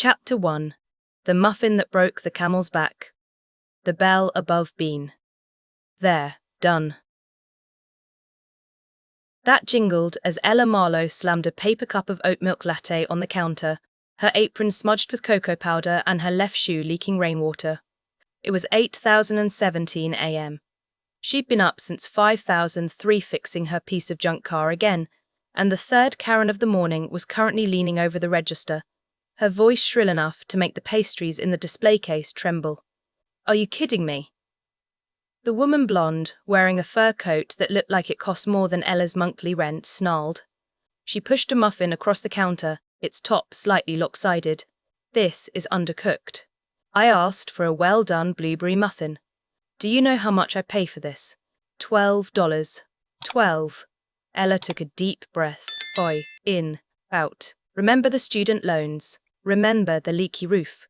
Chapter 1. The Muffin That Broke the Camel's Back. The Bell Above Bean. There, done. That jingled as Ella Marlowe slammed a paper cup of oat milk latte on the counter, her apron smudged with cocoa powder and her left shoe leaking rainwater. It was 8:17 a.m. She'd been up since 5,003 fixing her piece of junk car again, and the third Karen of the morning was currently leaning over the register, her voice shrill enough to make the pastries in the display case tremble. "Are you kidding me?" The woman blonde, wearing a fur coat that looked like it cost more than Ella's monthly rent, snarled. She pushed a muffin across the counter, its top slightly lopsided. "This is undercooked. I asked for a well-done blueberry muffin. Do you know how much I pay for this? $12. 12. Ella took a deep breath. Oi, in, out. Remember the student loans. Remember the leaky roof.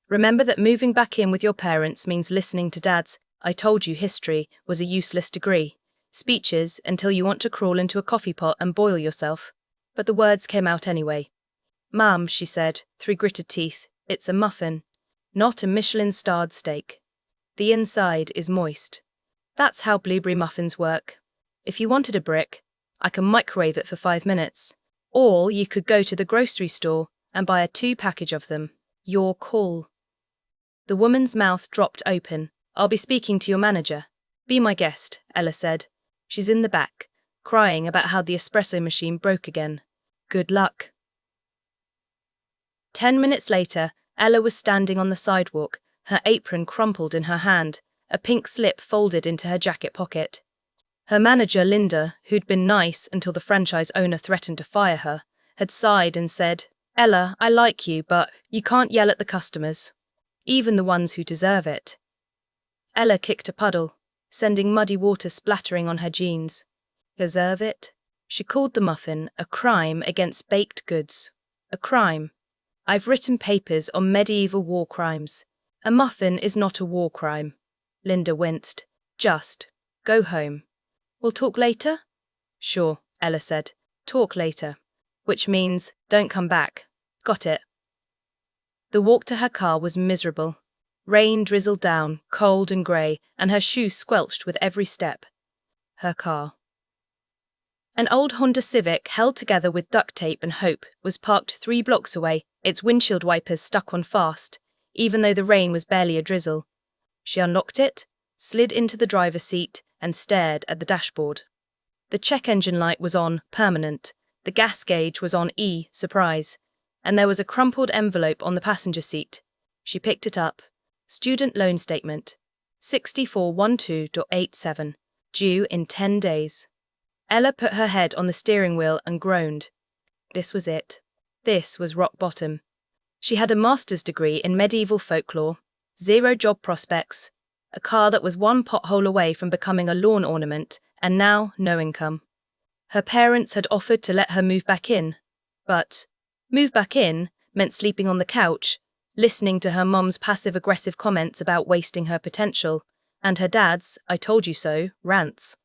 Remember that moving back in with your parents means listening to Dad's "I told you history" was a useless degree. Speeches until you want to crawl into a coffee pot and boil yourself. But the words came out anyway. "Ma'am," she said, through gritted teeth, "it's a muffin. Not a Michelin-starred steak. The inside is moist. That's how blueberry muffins work. If you wanted a brick, I can microwave it for 5 minutes. Or you could go to the grocery store and buy a 2-package of them. Your call." The woman's mouth dropped open. "I'll be speaking to your manager." "Be my guest," Ella said. "She's in the back, crying about how the espresso machine broke again. Good luck." 10 minutes later, Ella was standing on the sidewalk, her apron crumpled in her hand, a pink slip folded into her jacket pocket. Her manager, Linda, who'd been nice until the franchise owner threatened to fire her, had sighed and said, "Ella, I like you, but you can't yell at the customers. Even the ones who deserve it." Ella kicked a puddle, sending muddy water splattering on her jeans. Deserve it? She called the muffin a crime against baked goods. A crime. "I've written papers on medieval war crimes. A muffin is not a war crime." Linda winced. "Just go home." "We'll talk later?" "Sure," Ella said. "Talk later." Which means, don't come back. Got it? The walk to her car was miserable. Rain drizzled down, cold and grey, and her shoes squelched with every step. Her car. An old Honda Civic, held together with duct tape and hope, was parked 3 blocks away, its windshield wipers stuck on fast, even though the rain was barely a drizzle. She unlocked it, slid into the driver's seat, and stared at the dashboard. The check engine light was on, permanent. The gas gauge was on E, surprise. And there was a crumpled envelope on the passenger seat. She picked it up. Student loan statement. 6412.87. Due in 10 days. Ella put her head on the steering wheel and groaned. This was it. This was rock bottom. She had a master's degree in medieval folklore, 0 job prospects, a car that was 1 pothole away from becoming a lawn ornament, and now no income. Her parents had offered to let her move back in, but move back in meant sleeping on the couch, listening to her mum's passive-aggressive comments about wasting her potential, and her dad's "I told you so" rants.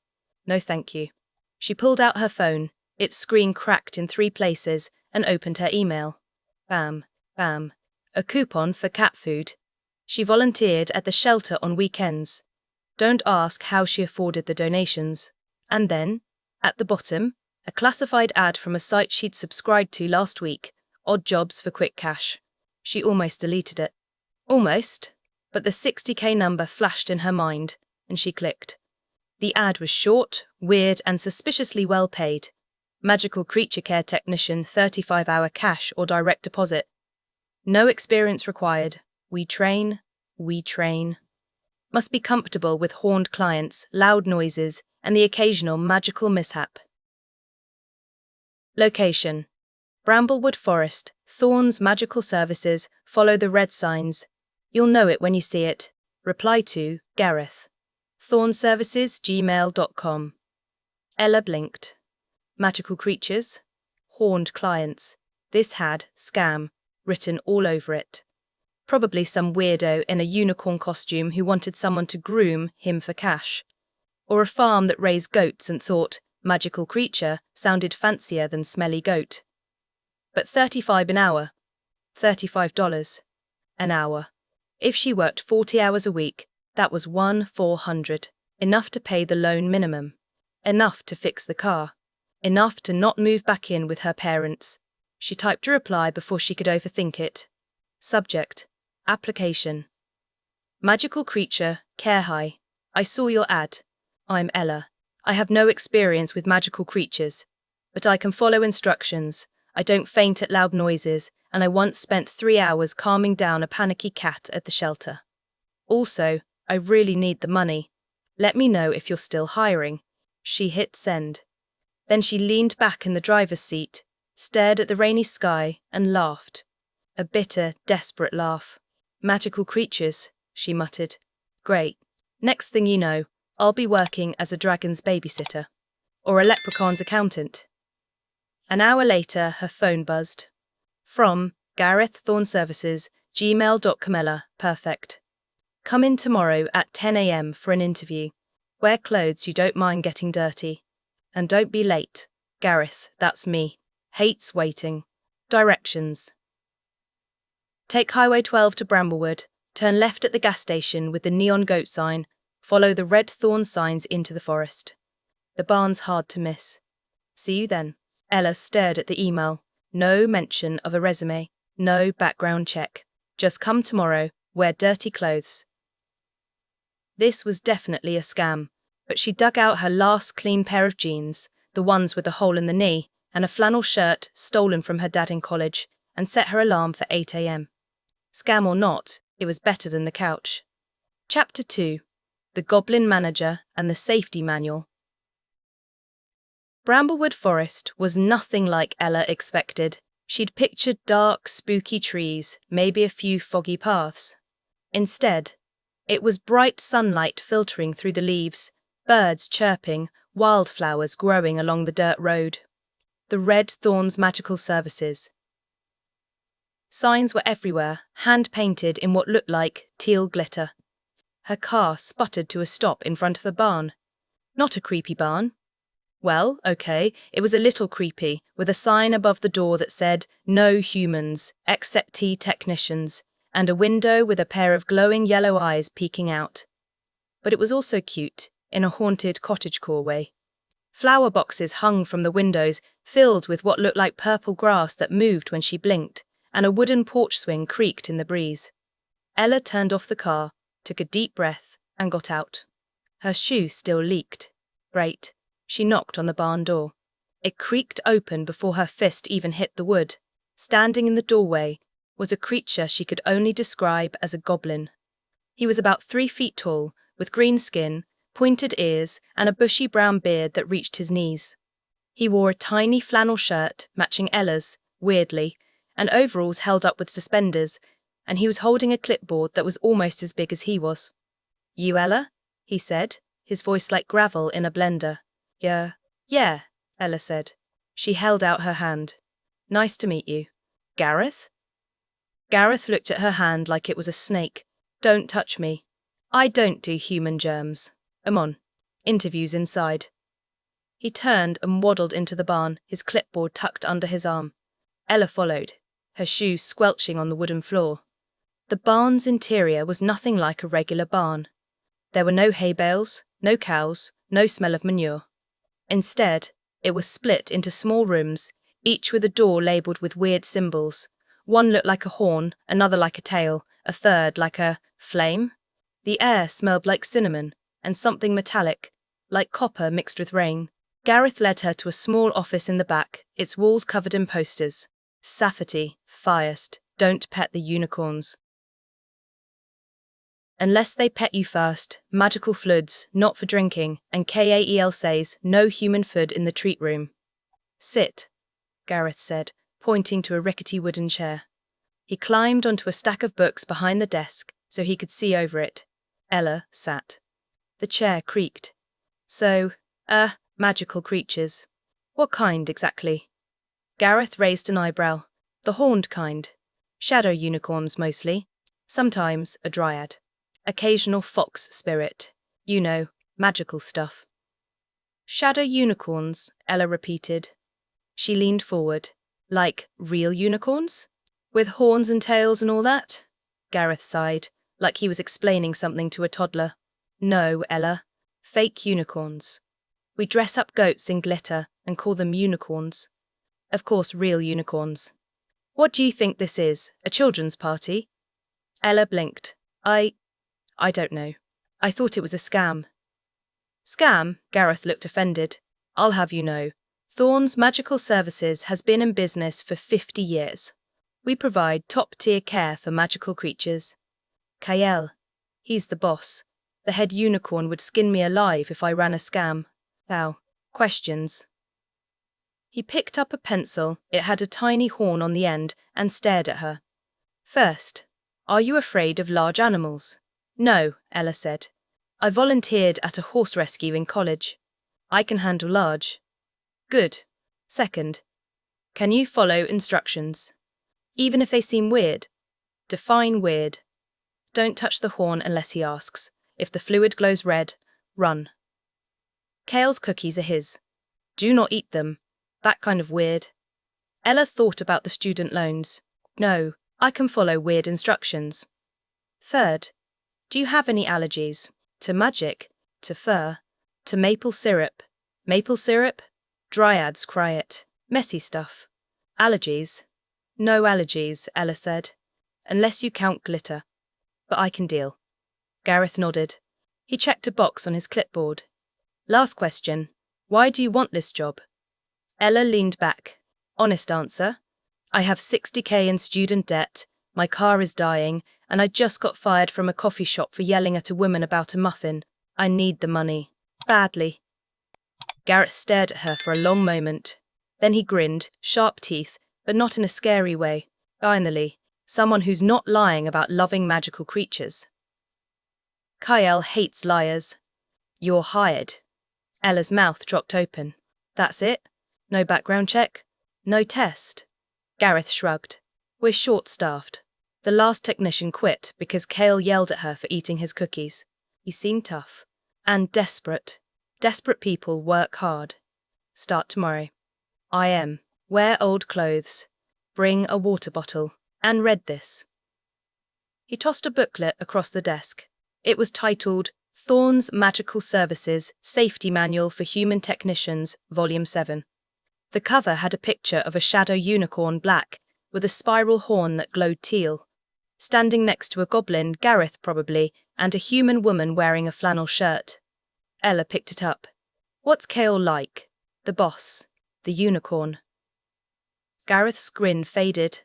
No thank you. She pulled out her phone, its screen cracked in 3 places, and opened her email. Bam, bam. A coupon for cat food. She volunteered at the shelter on weekends. Don't ask how she afforded the donations. And then, at the bottom, a classified ad from a site she'd subscribed to last week, odd jobs for quick cash. She almost deleted it. Almost, but the 60K number flashed in her mind, and she clicked. The ad was short, weird, and suspiciously well paid. Magical creature care technician, 35-hour cash or direct deposit. No experience required. We train. Must be comfortable with horned clients, loud noises, and the occasional magical mishap. Location. Bramblewood Forest, Thorns Magical Services, follow the red signs. You'll know it when you see it. Reply to Gareth. thornservices@gmail.com. Ella blinked. Magical creatures? Horned clients. This had scam written all over it. Probably some weirdo in a unicorn costume who wanted someone to groom him for cash. Or a farm that raised goats and thought magical creature sounded fancier than smelly goat. But 35 an hour. $35 an hour. If she worked 40 hours a week, that was $1,400, enough to pay the loan minimum, enough to fix the car, enough to not move back in with her parents. She typed a reply before she could overthink it. Subject: application. Magical creature, care high. I saw your ad. I'm Ella. I have no experience with magical creatures, but I can follow instructions. I don't faint at loud noises, and I once spent 3 hours calming down a panicky cat at the shelter. Also, I really need the money. Let me know if you're still hiring. She hit send. Then she leaned back in the driver's seat, stared at the rainy sky, and laughed. A bitter, desperate laugh. Magical creatures, she muttered. Great. Next thing you know, I'll be working as a dragon's babysitter. Or a leprechaun's accountant. An hour later, her phone buzzed. From Gareth Thorne Services, gmail.com. Ella, perfect. Come in tomorrow at 10 a.m. for an interview. Wear clothes you don't mind getting dirty. And don't be late. Gareth, that's me. Hates waiting. Directions. Take Highway 12 to Bramblewood, turn left at the gas station with the neon goat sign, follow the red thorn signs into the forest. The barn's hard to miss. See you then. Ella stared at the email. No mention of a resume, no background check. Just come tomorrow, wear dirty clothes. This was definitely a scam, but she dug out her last clean pair of jeans, the ones with the hole in the knee, and a flannel shirt stolen from her dad in college, and set her alarm for 8 a.m. Scam or not, it was better than the couch. Chapter 2. The Goblin Manager and the Safety Manual. Bramblewood Forest was nothing like Ella expected. She'd pictured dark, spooky trees, maybe a few foggy paths. Instead, it was bright sunlight filtering through the leaves, birds chirping, wildflowers growing along the dirt road. The Red Thorns Magical Services. Signs were everywhere, hand-painted in what looked like teal glitter. Her car sputtered to a stop in front of a barn. Not a creepy barn. Well, okay, it was a little creepy, with a sign above the door that said, "No humans, exceptee technicians," and a window with a pair of glowing yellow eyes peeking out. But it was also cute, in a haunted cottagecore way. Flower boxes hung from the windows, filled with what looked like purple grass that moved when she blinked, and a wooden porch swing creaked in the breeze. Ella turned off the car, took a deep breath, and got out. Her shoe still leaked. Great. She knocked on the barn door. It creaked open before her fist even hit the wood. Standing in the doorway was a creature she could only describe as a goblin. He was about 3 feet tall, with green skin, pointed ears, and a bushy brown beard that reached his knees. He wore a tiny flannel shirt, matching Ella's, weirdly, and overalls held up with suspenders, and he was holding a clipboard that was almost as big as he was. "You Ella?" he said, his voice like gravel in a blender. Yeah, Ella said. She held out her hand. "Nice to meet you. Gareth?" Gareth looked at her hand like it was a snake. "Don't touch me. I don't do human germs. On. Interviews inside." He turned and waddled into the barn, his clipboard tucked under his arm. Ella followed, her shoes squelching on the wooden floor. The barn's interior was nothing like a regular barn. There were no hay bales, no cows, no smell of manure. Instead, it was split into small rooms, each with a door labelled with weird symbols. One looked like a horn, another like a tail, a third like a flame. The air smelled like cinnamon, and something metallic, like copper mixed with rain. Gareth led her to a small office in the back, its walls covered in posters. Safety, Firest, don't pet the unicorns. Unless they pet you first, magical floods, not for drinking, and Kael says, no human food in the treat room. Sit, Gareth said, pointing to a rickety wooden chair. He climbed onto a stack of books behind the desk so he could see over it. Ella sat. The chair creaked. So, magical creatures. What kind exactly? Gareth raised an eyebrow. The horned kind. Shadow unicorns mostly. Sometimes a dryad. Occasional fox spirit. You know, magical stuff. Shadow unicorns, Ella repeated. She leaned forward. Like real unicorns? With horns and tails and all that? Gareth sighed, like he was explaining something to a toddler. No, Ella. Fake unicorns. We dress up goats in glitter and call them unicorns. Of course, real unicorns. What do you think this is, a children's party? Ella blinked. I don't know. I thought it was a scam. Scam? Gareth looked offended. I'll have you know, Thorne's Magical Services has been in business for 50 years. We provide top-tier care for magical creatures. Kael. He's the boss. The head unicorn would skin me alive if I ran a scam. Ow. Questions. He picked up a pencil, it had a tiny horn on the end, and stared at her. First, are you afraid of large animals? No, Ella said. I volunteered at a horse rescue in college. I can handle large. Good. Second, can you follow instructions? Even if they seem weird? Define weird. Don't touch the horn unless he asks. If the fluid glows red, run. Kael's cookies are his. Do not eat them. That kind of weird. Ella thought about the student loans. No, I can follow weird instructions. Third, do you have any allergies? To magic? To fur? To maple syrup? Maple syrup? Dryads cry it. Messy stuff. Allergies? No allergies, Ella said. Unless you count glitter. But I can deal. Gareth nodded. He checked a box on his clipboard. Last question. Why do you want this job? Ella leaned back. Honest answer. I have 60k in student debt, my car is dying, and I just got fired from a coffee shop for yelling at a woman about a muffin. I need the money. Badly. Gareth stared at her for a long moment. Then he grinned, sharp teeth, but not in a scary way. Finally, someone who's not lying about loving magical creatures. Kael hates liars. You're hired. Ella's mouth dropped open. That's it? No background check? No test? Gareth shrugged. We're short-staffed. The last technician quit because Kael yelled at her for eating his cookies. He seemed tough. And desperate. Desperate people work hard. Start tomorrow. I am. Wear old clothes. Bring a water bottle. And read this. He tossed a booklet across the desk. It was titled Thorne's Magical Services Safety Manual for Human Technicians, Volume 7. The cover had a picture of a shadow unicorn black, with a spiral horn that glowed teal. Standing next to a goblin, Gareth probably, and a human woman wearing a flannel shirt. Ella picked it up. What's Kael like? The boss. The unicorn. Gareth's grin faded.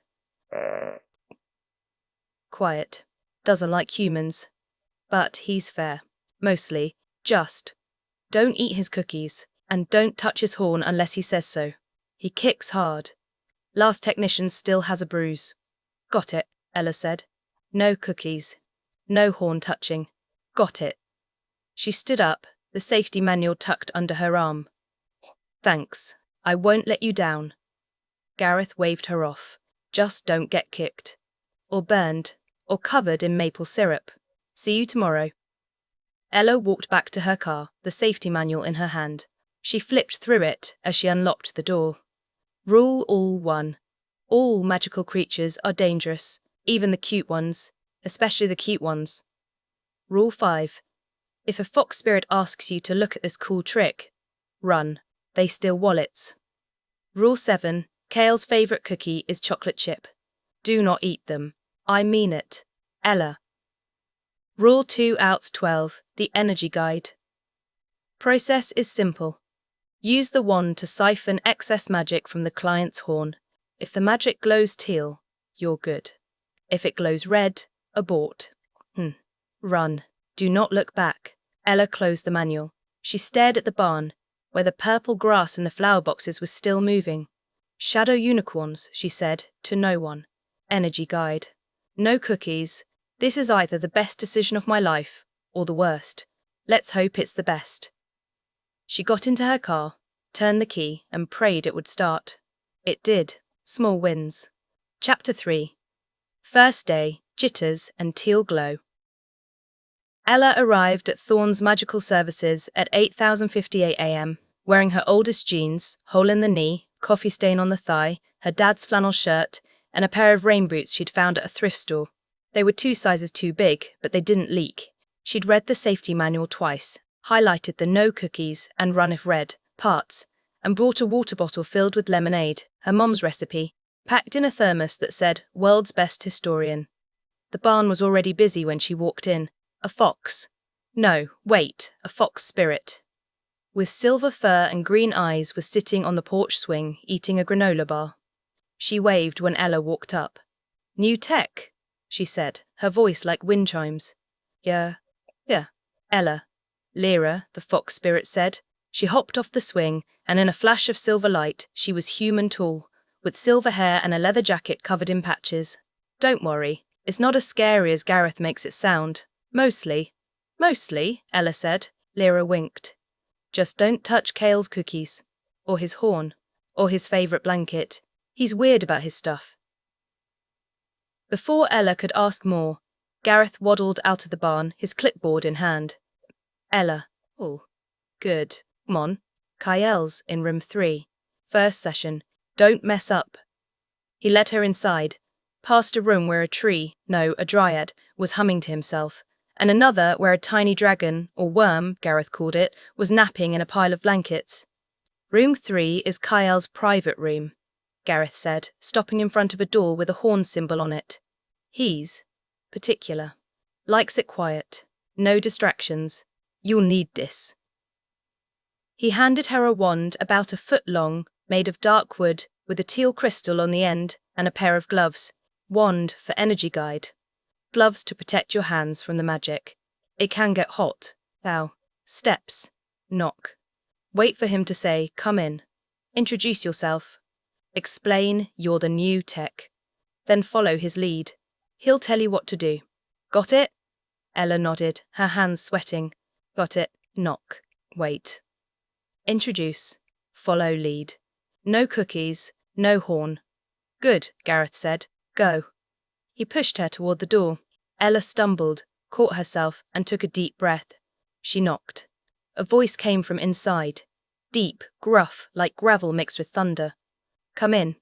Quiet. Doesn't like humans. But he's fair. Mostly. Just. Don't eat his cookies. And don't touch his horn unless he says so. He kicks hard. Last technician still has a bruise. Got it, Ella said. No cookies. No horn touching. Got it. She stood up, the safety manual tucked under her arm. Thanks. I won't let you down. Gareth waved her off. Just don't get kicked. Or burned. Or covered in maple syrup. See you tomorrow. Ella walked back to her car, the safety manual in her hand. She flipped through it as she unlocked the door. Rule all 1. All magical creatures are dangerous, even the cute ones, especially the cute ones. Rule 5. If a fox spirit asks you to look at this cool trick, run. They steal wallets. Rule 7. Kael's favourite cookie is chocolate chip. Do not eat them. I mean it. Ella. Rule 2 outs 12. The Energy Guide. Process is simple. Use the wand to siphon excess magic from the client's horn. If the magic glows teal, you're good. If it glows red, abort. Run. Do not look back. Ella closed the manual. She stared at the barn, where the purple grass in the flower boxes was still moving. Shadow unicorns, she said, to no one. Energy Guide. No cookies. This is either the best decision of my life, or the worst. Let's hope it's the best. She got into her car, turned the key, and prayed it would start. It did. Small wins. Chapter 3. First day, jitters and teal glow. Ella arrived at Thorne's Magical Services at 8:58 a.m., wearing her oldest jeans, hole in the knee, coffee stain on the thigh, her dad's flannel shirt, and a pair of rain boots she'd found at a thrift store. They were 2 sizes too big, but they didn't leak. She'd read the safety manual twice, highlighted the no cookies and run if red parts, and brought a water bottle filled with lemonade, her mom's recipe, packed in a thermos that said, "World's Best Historian." The barn was already busy when she walked in. A fox. No, wait, a fox spirit. With silver fur and green eyes was sitting on the porch swing, eating a granola bar. She waved when Ella walked up. "New tech," she said, her voice like wind chimes. Yeah. Ella. Lyra, the fox spirit said. She hopped off the swing, and in a flash of silver light, she was human tall, with silver hair and a leather jacket covered in patches. "Don't worry, it's not as scary as Gareth makes it sound. Mostly, Ella said. Lyra winked. "Just don't touch Kale's cookies. Or his horn. Or his favourite blanket. He's weird about his stuff." Before Ella could ask more, Gareth waddled out of the barn, his clipboard in hand. Ella. "Oh, good. Come on. Kael's in room 3. First session. Don't mess up." He led her inside, past a room where a dryad, was humming to himself, and another where a tiny dragon, or worm, Gareth called it, was napping in a pile of blankets. "Room 3 is Kael's private room," Gareth said, stopping in front of a door with a horn symbol on it. "He's particular. Likes it quiet. No distractions. You'll need this." He handed her a wand about a foot long, made of dark wood, with a teal crystal on the end, and a pair of gloves. Wand for energy guide. Gloves to protect your hands from the magic. It can get hot. Bow. Steps. Knock. Wait for him to say, "Come in." Introduce yourself. Explain you're the new tech. Then follow his lead. He'll tell you what to do. Got it? Ella nodded, her hands sweating. Got it. Knock. Wait. Introduce. Follow lead. No cookies, no horn. Good, Gareth said. Go. He pushed her toward the door. Ella stumbled, caught herself, and took a deep breath. She knocked. A voice came from inside. Deep, gruff, like gravel mixed with thunder. "Come in."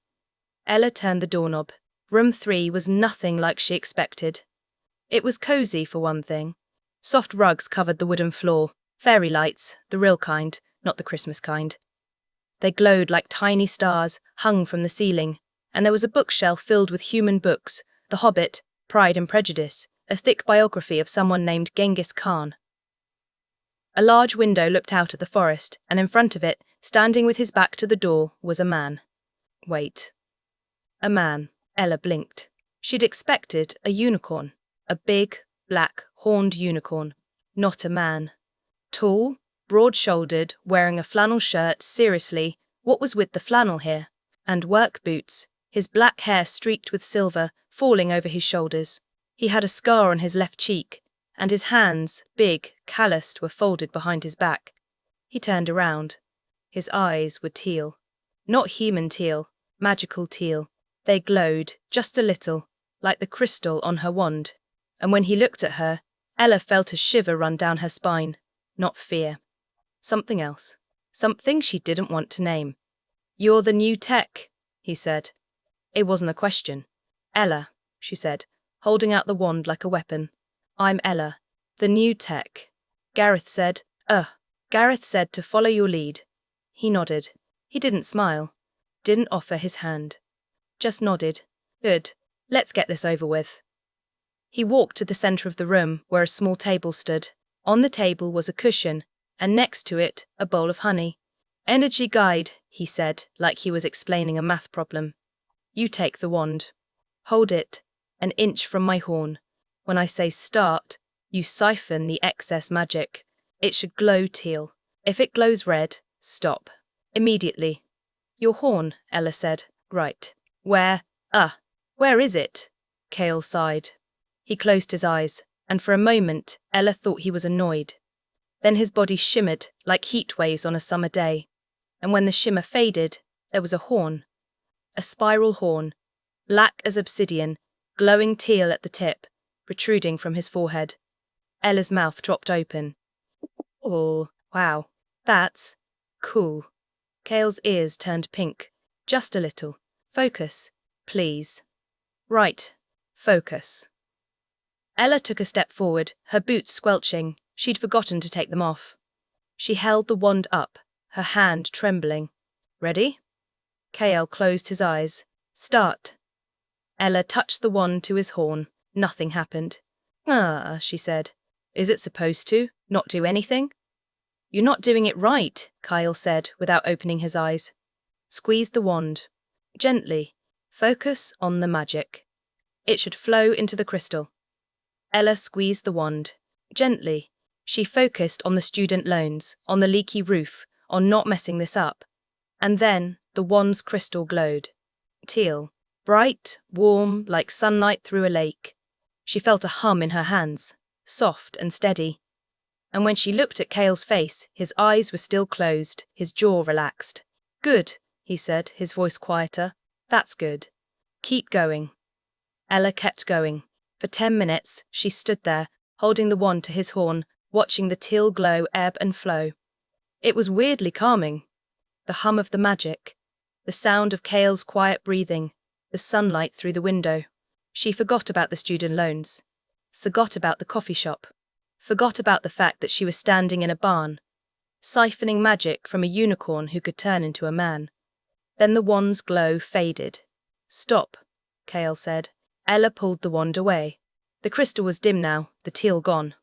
Ella turned the doorknob. Room 3 was nothing like she expected. It was cozy, for one thing. Soft rugs covered the wooden floor. Fairy lights, the real kind, not the Christmas kind. They glowed like tiny stars, hung from the ceiling, and there was a bookshelf filled with human books, The Hobbit, Pride and Prejudice, a thick biography of someone named Genghis Khan. A large window looked out at the forest, and in front of it, standing with his back to the door, was a man. Wait. A man. Ella blinked. She'd expected a unicorn. A big, black, horned unicorn. Not a man. Tall, broad-shouldered, wearing a flannel shirt. Seriously, what was with the flannel here? And work boots, his black hair streaked with silver, falling over his shoulders. He had a scar on his left cheek, and his hands, big, calloused, were folded behind his back. He turned around. His eyes were teal. Not human teal, magical teal. They glowed, just a little, like the crystal on her wand. And when he looked at her, Ella felt a shiver run down her spine. Not fear. Something else. Something she didn't want to name. "You're the new tech," he said. It wasn't a question. "Ella," she said, holding out the wand like a weapon. "I'm Ella, the new tech." Gareth said to follow your lead. He nodded. He didn't smile. Didn't offer his hand. Just nodded. Good. Let's get this over with. He walked to the center of the room, where a small table stood. On the table was a cushion, and next to it, a bowl of honey. "Energy guide," he said, like he was explaining a math problem. "You take the wand. Hold it, an inch from my horn. When I say start, you siphon the excess magic. It should glow teal. If it glows red, stop. Immediately." "Your horn," Ella said. "Right. Where is it?" Kale sighed. He closed his eyes, and for a moment Ella thought he was annoyed. Then his body shimmered like heat waves on a summer day, and when the shimmer faded, there was a horn. A spiral horn, black as obsidian, glowing teal at the tip, protruding from his forehead. Ella's mouth dropped open. "Oh, wow, that's cool." Kale's ears turned pink, just a little. "Focus, please." Right. Focus. Ella took a step forward, her boots squelching. She'd forgotten to take them off. She held the wand up, her hand trembling. Ready? Kael closed his eyes. Start. Ella touched the wand to his horn. Nothing happened. Ah, she said. Is it supposed to not do anything? You're not doing it right, Kael said without opening his eyes. Squeeze the wand. Gently. Focus on the magic. It should flow into the crystal. Ella squeezed the wand. Gently. She focused on the student loans, on the leaky roof, on not messing this up. And then the wand's crystal glowed. Teal. Bright, warm, like sunlight through a lake. She felt a hum in her hands, soft and steady. And when she looked at Kael's face, his eyes were still closed, his jaw relaxed. Good, he said, his voice quieter. That's good. Keep going. Ella kept going. For 10 minutes, she stood there, holding the wand to his horn, watching the teal glow ebb and flow. It was weirdly calming. The hum of the magic, the sound of Kael's quiet breathing, the sunlight through the window. She forgot about the student loans, forgot about the coffee shop, forgot about the fact that she was standing in a barn, siphoning magic from a unicorn who could turn into a man. Then the wand's glow faded. Stop, Kael said. Ella pulled the wand away. The crystal was dim now, the teal gone.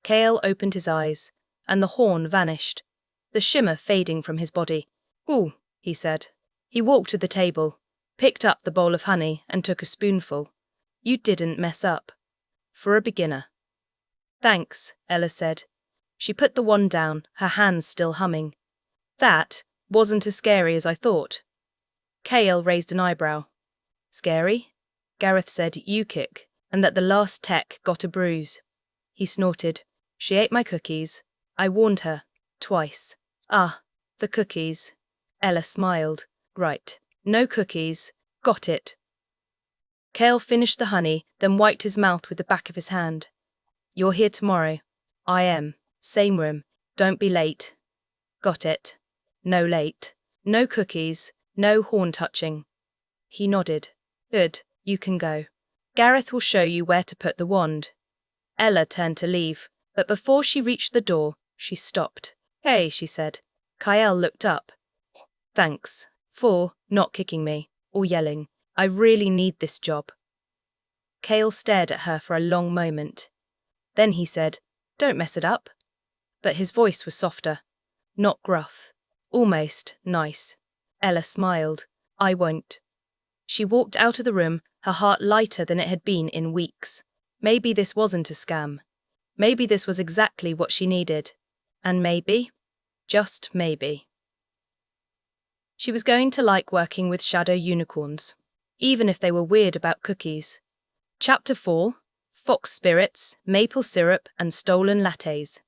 Kael opened his eyes, and the horn vanished, the shimmer fading from his body. Ooh, he said. He walked to the table, picked up the bowl of honey and took a spoonful. You didn't mess up. For a beginner. Thanks, Ella said. She put the wand down, her hands still humming. That wasn't as scary as I thought. Kael raised an eyebrow. Scary? Gareth said you kick, and that the last tech got a bruise. He snorted. She ate my cookies. I warned her. Twice. Ah, the cookies. Ella smiled. Right. No cookies. Got it. Kael finished the honey, then wiped his mouth with the back of his hand. You're here tomorrow. I am. Same room. Don't be late. Got it. No late. No cookies. No horn touching. He nodded. Good. You can go. Gareth will show you where to put the wand. Ella turned to leave, but before she reached the door, she stopped. Hey, she said. Kael looked up. Thanks for not kicking me or yelling. I really need this job. Kael stared at her for a long moment. Then he said, Don't mess it up. But his voice was softer, not gruff, almost nice. Ella smiled. I won't. She walked out of the room, her heart lighter than it had been in weeks. Maybe this wasn't a scam. Maybe this was exactly what she needed. And maybe, just maybe, she was going to like working with shadow unicorns, even if they were weird about cookies. Chapter 4. Fox Spirits, Maple Syrup and Stolen Lattes.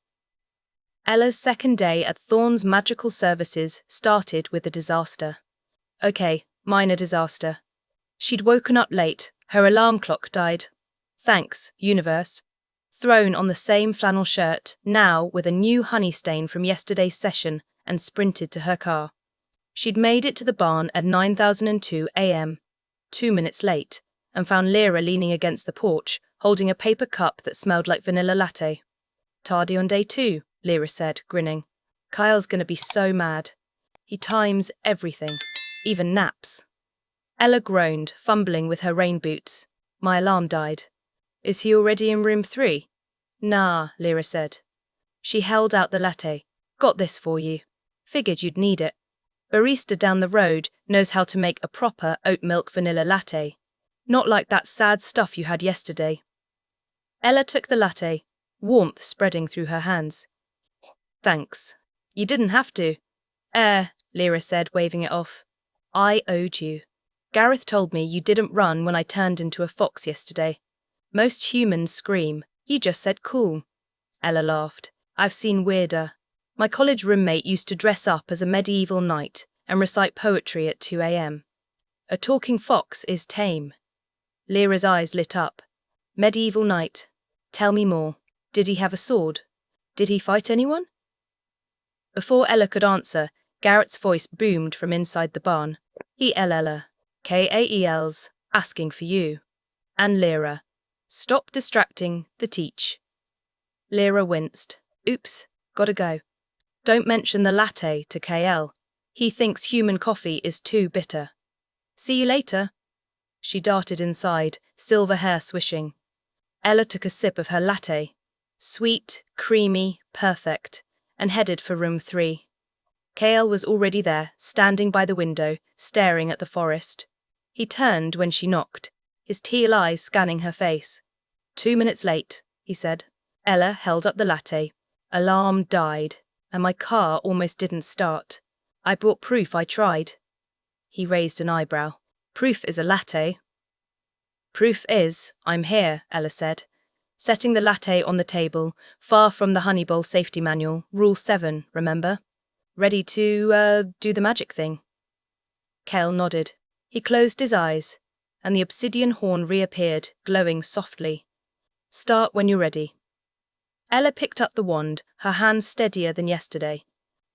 Ella's second day at Thorne's Magical Services started with a disaster. Okay, minor disaster. She'd woken up late, her alarm clock died. Thanks, universe. Thrown on the same flannel shirt, now with a new honey stain from yesterday's session, and sprinted to her car. She'd made it to the barn at 9:02 a.m., 2 minutes late, and found Lyra leaning against the porch, holding a paper cup that smelled like vanilla latte. Tardy on day 2, Lyra said, grinning. Kyle's gonna be so mad. He times everything, even naps. Ella groaned, fumbling with her rain boots. My alarm died. Is he already in room 3? Nah, Lyra said. She held out the latte. Got this for you. Figured you'd need it. Barista down the road knows how to make a proper oat milk vanilla latte. Not like that sad stuff you had yesterday. Ella took the latte, warmth spreading through her hands. Thanks. You didn't have to. Lyra said, waving it off. I owed you. Gareth told me you didn't run when I turned into a fox yesterday. Most humans scream. You just said cool. Ella laughed. I've seen weirder. My college roommate used to dress up as a medieval knight and recite poetry at 2 a.m. A talking fox is tame. Lyra's eyes lit up. Medieval knight. Tell me more. Did he have a sword? Did he fight anyone? Before Ella could answer, Garrett's voice boomed from inside the barn. Ella. Kaels, asking for you. And Lyra. Stop distracting the teach. Lyra winced. Oops, gotta go. Don't mention the latte to KL. He thinks human coffee is too bitter. See you later. She darted inside, silver hair swishing. Ella took a sip of her latte. Sweet, creamy, perfect, and headed for room 3. KL was already there, standing by the window, staring at the forest. He turned when she knocked, his teal eyes scanning her face. 2 minutes late, he said. Ella held up the latte. Alarm died, and my car almost didn't start. I brought proof I tried. He raised an eyebrow. Proof is a latte. Proof is, I'm here, Ella said, setting the latte on the table, far from the honey bowl safety manual, Rule 7, remember? Ready to, do the magic thing. Kel nodded. He closed his eyes, and the obsidian horn reappeared, glowing softly. Start when you're ready. Ella picked up the wand, her hand steadier than yesterday.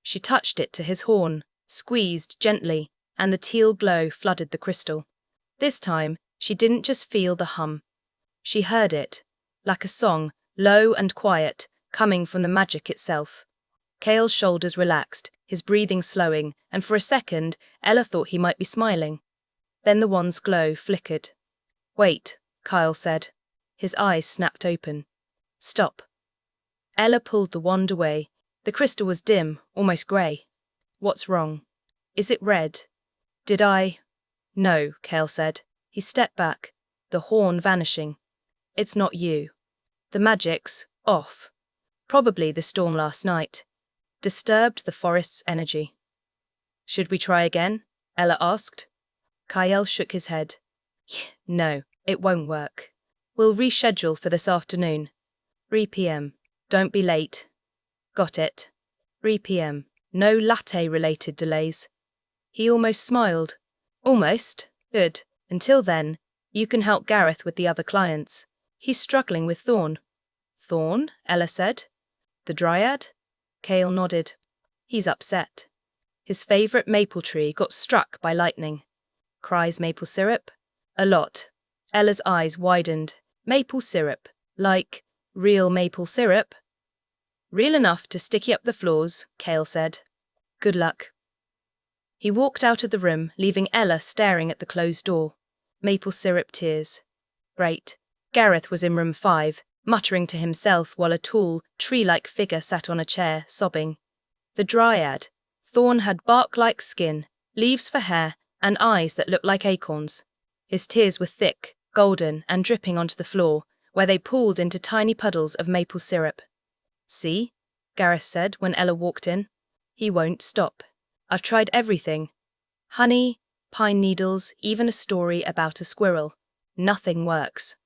She touched it to his horn, squeezed gently, and the teal glow flooded the crystal. This time, she didn't just feel the hum. She heard it, like a song, low and quiet, coming from the magic itself. Kale's shoulders relaxed, his breathing slowing, and for a second, Ella thought he might be smiling. Then the wand's glow flickered. Wait, Kyle said. His eyes snapped open. Stop. Ella pulled the wand away. The crystal was dim, almost grey. What's wrong? Is it red? Did I? No, Kale said. He stepped back, the horn vanishing. It's not you. The magic's off. Probably the storm last night. Disturbed the forest's energy. Should we try again? Ella asked. Kyle shook his head. No, it won't work. We'll reschedule for this afternoon. 3 p.m. Don't be late. Got it. 3 p.m. No latte-related delays. He almost smiled. Almost. Good. Until then, you can help Gareth with the other clients. He's struggling with Thorn. Thorn? Ella said. The dryad? Kale nodded. He's upset. His favourite maple tree got struck by lightning. Cries maple syrup? A lot. Ella's eyes widened. Maple syrup. Like real maple syrup? Real enough to sticky up the floors, Kale said. Good luck. He walked out of the room, leaving Ella staring at the closed door. Maple syrup tears. Great. Gareth was in room 5, muttering to himself while a tall, tree-like figure sat on a chair, sobbing. The dryad. Thorn had bark-like skin, leaves for hair, and eyes that looked like acorns. His tears were thick, golden, and dripping onto the floor, where they pooled into tiny puddles of maple syrup. See? Gareth said when Ella walked in. He won't stop. I've tried everything. Honey, pine needles, even a story about a squirrel. Nothing works.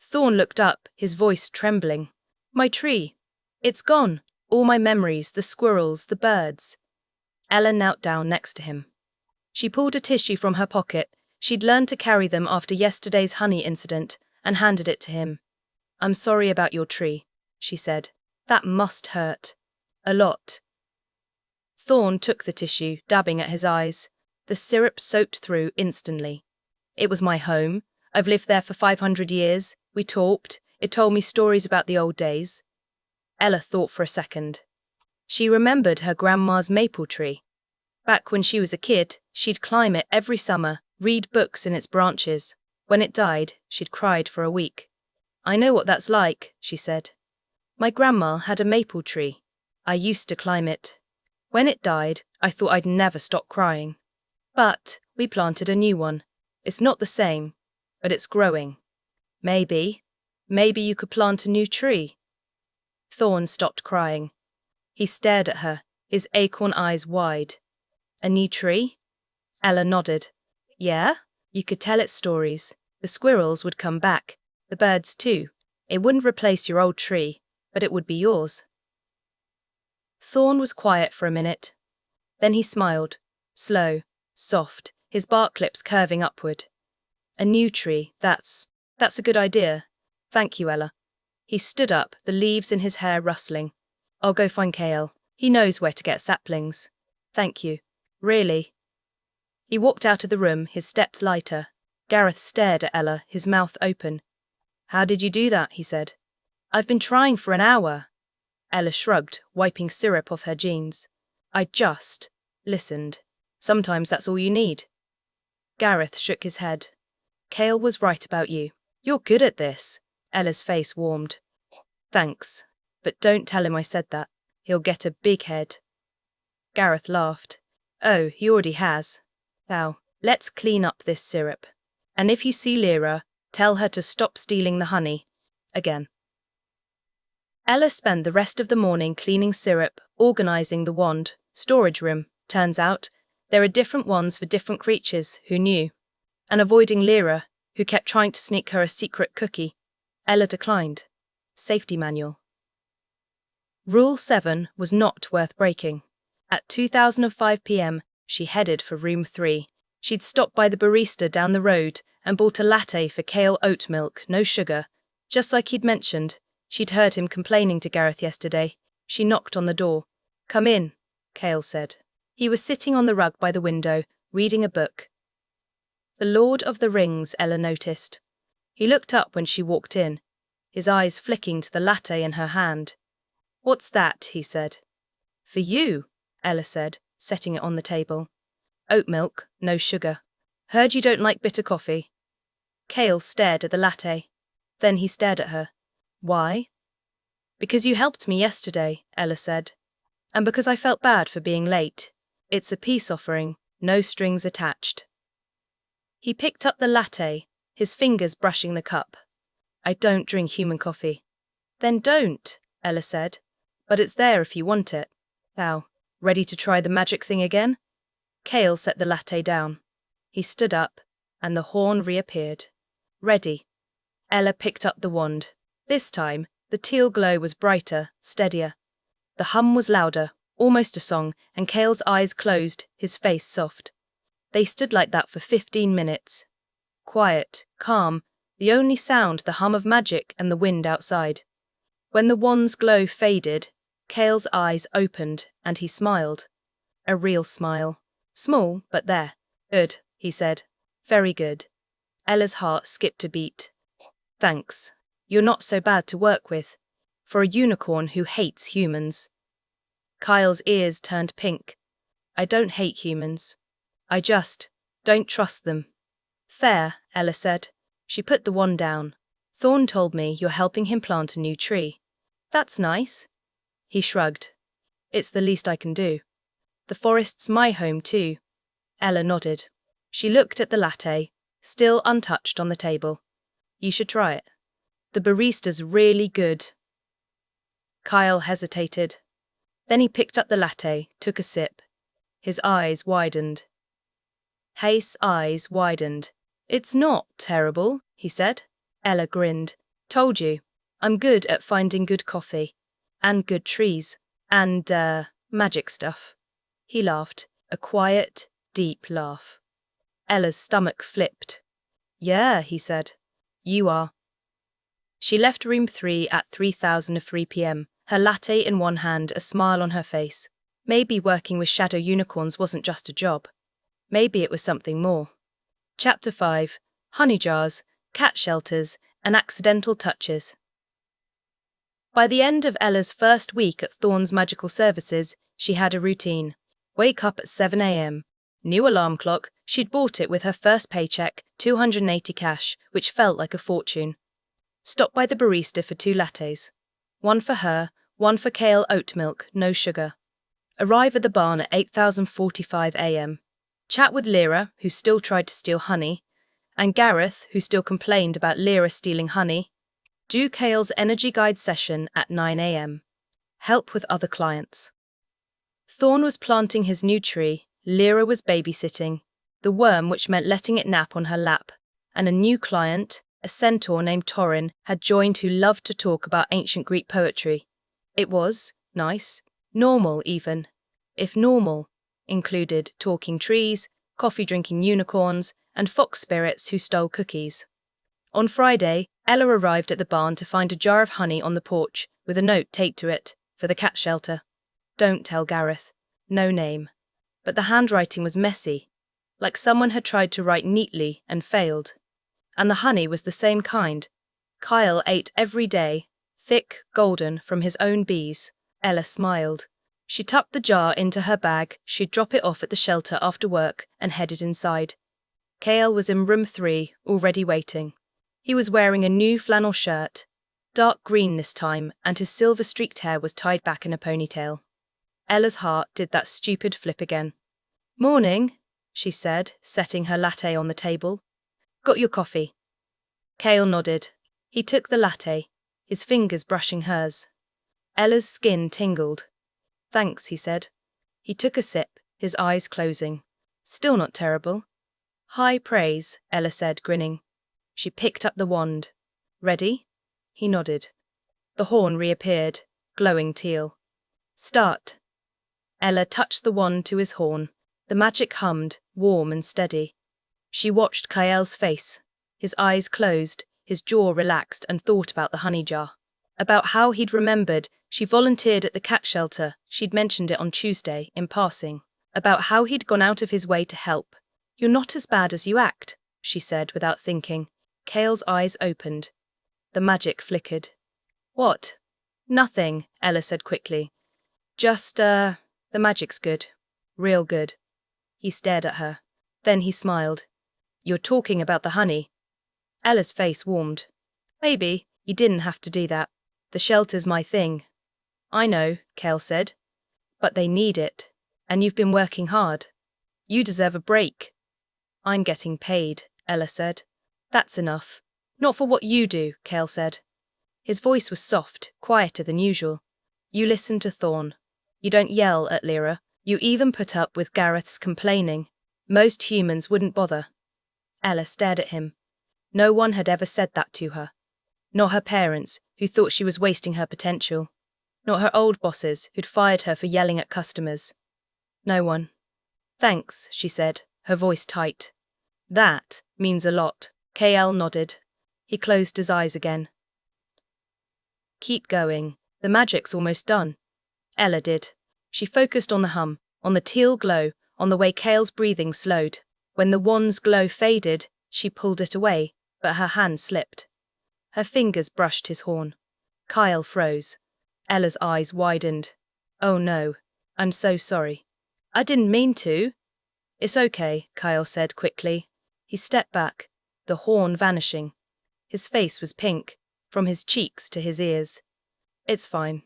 Thorn looked up, his voice trembling. My tree. It's gone. All my memories, the squirrels, the birds. Ella knelt down next to him. She pulled a tissue from her pocket. She'd learned to carry them after yesterday's honey incident, and handed it to him. I'm sorry about your tree, she said. That must hurt. A lot. Thorn took the tissue, dabbing at his eyes. The syrup soaked through instantly. It was my home. I've lived there for 500 years. We talked. It told me stories about the old days. Ella thought for a second. She remembered her grandma's maple tree. Back when she was a kid, she'd climb it every summer, read books in its branches. When it died, she'd cried for a week. I know what that's like, she said. My grandma had a maple tree. I used to climb it. When it died, I thought I'd never stop crying. But we planted a new one. It's not the same, but it's growing. Maybe you could plant a new tree. Thorn stopped crying. He stared at her, his acorn eyes wide. A new tree? Ella nodded. Yeah, you could tell it stories. The squirrels would come back, the birds too. It wouldn't replace your old tree, but it would be yours. Thorn was quiet for a minute. Then he smiled, slow, soft, his bark lips curving upward. A new tree, that's a good idea. Thank you, Ella. He stood up, the leaves in his hair rustling. I'll go find Kale. He knows where to get saplings. Thank you. Really. He walked out of the room, his steps lighter. Gareth stared at Ella, his mouth open. How did you do that? He said. I've been trying for an hour. Ella shrugged, wiping syrup off her jeans. I just listened. Sometimes that's all you need. Gareth shook his head. Cale was right about you. You're good at this. Ella's face warmed. Thanks. But don't tell him I said that. He'll get a big head. Gareth laughed. Oh, he already has. Now, let's clean up this syrup. And if you see Lyra, tell her to stop stealing the honey. Again. Ella spent the rest of the morning cleaning syrup, organising the wand, storage room. Turns out, there are different wands for different creatures, who knew? And avoiding Lyra, who kept trying to sneak her a secret cookie. Ella declined. Safety manual. Rule 7 was not worth breaking. At 2005 p.m, she headed for room 3. She'd stopped by the barista down the road and bought a latte for Cale oat milk, no sugar. Just like he'd mentioned, she'd heard him complaining to Gareth yesterday. She knocked on the door. Come in, Cale said. He was sitting on the rug by the window, reading a book. The Lord of the Rings, Ella noticed. He looked up when she walked in, his eyes flicking to the latte in her hand. What's that? He said. For you, Ella said, setting it on the table. Oat milk, no sugar. Heard you don't like bitter coffee. Cale stared at the latte. Then he stared at her. Why? Because you helped me yesterday, Ella said. And because I felt bad for being late. It's a peace offering, no strings attached. He picked up the latte, his fingers brushing the cup. I don't drink human coffee. Then don't, Ella said. But it's there if you want it. Now, ready to try the magic thing again? Cale set the latte down. He stood up, and the horn reappeared. Ready. Ella picked up the wand. This time, the teal glow was brighter, steadier. The hum was louder, almost a song, and Cale's eyes closed, his face soft. They stood like that for 15 minutes. Quiet, calm, the only sound the hum of magic and the wind outside. When the wand's glow faded, Cale's eyes opened and he smiled. A real smile. Small, but there. Good, he said. Very good. Ella's heart skipped a beat. Thanks. You're not so bad to work with. For a unicorn who hates humans. Kyle's ears turned pink. I don't hate humans. I just don't trust them. Fair, Ella said. She put the wand down. Thorn told me you're helping him plant a new tree. That's nice. He shrugged. It's the least I can do. The forest's my home too. Ella nodded. She looked at the latte, still untouched on the table. You should try it. The barista's really good. Kyle hesitated. Then he picked up the latte, took a sip. His eyes widened. Hayes' eyes widened. It's not terrible, he said. Ella grinned. Told you. I'm good at finding good coffee. And good trees. And, magic stuff. He laughed, a quiet, deep laugh. Ella's stomach flipped. Yeah, he said. You are. She left room 3 at 3:03 p.m., her latte in one hand, a smile on her face. Maybe working with shadow unicorns wasn't just a job. Maybe it was something more. Chapter 5. Honey jars, cat shelters, and accidental touches. By the end of Ella's first week at Thorn's Magical Services, she had a routine. Wake up at 7 a.m. New alarm clock, she'd bought it with her first paycheck, 280 cash, which felt like a fortune. Stop by the barista for 2 lattes. One for her, one for Cale oat milk, no sugar. Arrive at the barn at 8:45 a.m. Chat with Lyra, who still tried to steal honey, and Gareth, who still complained about Lyra stealing honey. Do Cale's energy guide session at 9 a.m. Help with other clients. Thorn was planting his new tree, Lyra was babysitting, the worm which meant letting it nap on her lap, and a new client, a centaur named Torin, had joined who loved to talk about ancient Greek poetry. It was nice, normal even, if normal included talking trees, coffee-drinking unicorns, and fox spirits who stole cookies. On Friday, Ella arrived at the barn to find a jar of honey on the porch, with a note taped to it, for the cat shelter. Don't tell Gareth. No name. But the handwriting was messy, like someone had tried to write neatly and failed. And the honey was the same kind. Kyle ate every day, thick, golden, from his own bees. Ella smiled. She tucked the jar into her bag. She'd drop it off at the shelter after work and headed inside. Kyle was in room 3, already waiting. He was wearing a new flannel shirt, dark green this time, and his silver-streaked hair was tied back in a ponytail. Ella's heart did that stupid flip again. "Morning," she said, setting her latte on the table. "Got your coffee?" Kyle nodded. He took the latte, his fingers brushing hers. Ella's skin tingled. "Thanks," he said. He took a sip, his eyes closing. "Still not terrible." "High praise," Ella said, grinning. She picked up the wand. "Ready?" He nodded. The horn reappeared, glowing teal. "Start." Ella touched the wand to his horn. The magic hummed, warm and steady. She watched Kyle's face. His eyes closed, his jaw relaxed, and thought about the honey jar. About how he'd remembered she volunteered at the cat shelter. She'd mentioned it on Tuesday, in passing. About how he'd gone out of his way to help. "You're not as bad as you act," she said without thinking. Kyle's eyes opened. The magic flickered. "What?" "Nothing," Ella said quickly. "Just, the magic's good. Real good." He stared at her. Then he smiled. "You're talking about the honey." Ella's face warmed. "Maybe. You didn't have to do that. The shelter's my thing." "I know," Kale said. "But they need it. And you've been working hard. You deserve a break." "I'm getting paid," Ella said. "That's enough." "Not for what you do," Kale said. His voice was soft, quieter than usual. "You listen to Thorn. You don't yell at Lyra. You even put up with Gareth's complaining. Most humans wouldn't bother." Ella stared at him. No one had ever said that to her. Not her parents, who thought she was wasting her potential. Not her old bosses, who'd fired her for yelling at customers. No one. "Thanks," she said, her voice tight. "That means a lot." KL nodded. He closed his eyes again. "Keep going. The magic's almost done." Ella did. She focused on the hum, on the teal glow, on the way Kale's breathing slowed. When the wand's glow faded, she pulled it away, but her hand slipped. Her fingers brushed his horn. Kyle froze. Ella's eyes widened. "Oh no, I'm so sorry. I didn't mean to." "It's okay," Kyle said quickly. He stepped back, the horn vanishing. His face was pink, from his cheeks to his ears. "It's fine.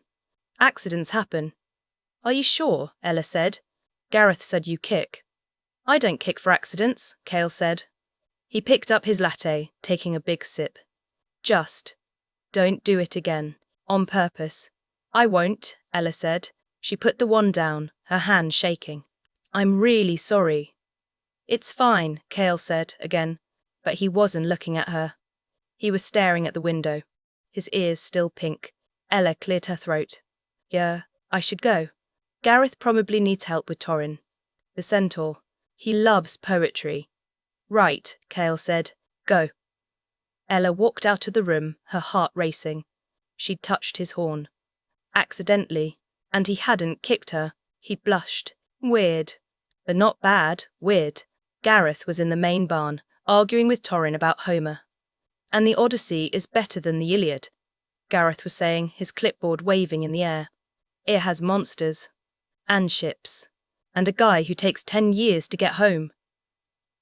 Accidents happen." "Are you sure?" Ella said. "Gareth said you kick." "I don't kick for accidents," Kale said. He picked up his latte, taking a big sip. "Just don't do it again. On purpose." "I won't," Ella said. She put the wand down, her hand shaking. "I'm really sorry." "It's fine," Kale said again, but he wasn't looking at her. He was staring at the window, his ears still pink. Ella cleared her throat. "Yeah, I should go. Gareth probably needs help with Torrin. The centaur. He loves poetry." "Right," Kale said. "Go." Ella walked out of the room, her heart racing. She'd touched his horn. Accidentally, and he hadn't kicked her. He blushed. Weird. But not bad, weird. Gareth was in the main barn, arguing with Torrin about Homer. "And the Odyssey is better than the Iliad," Gareth was saying, his clipboard waving in the air. "It has monsters. And ships. And a guy who takes 10 years to get home."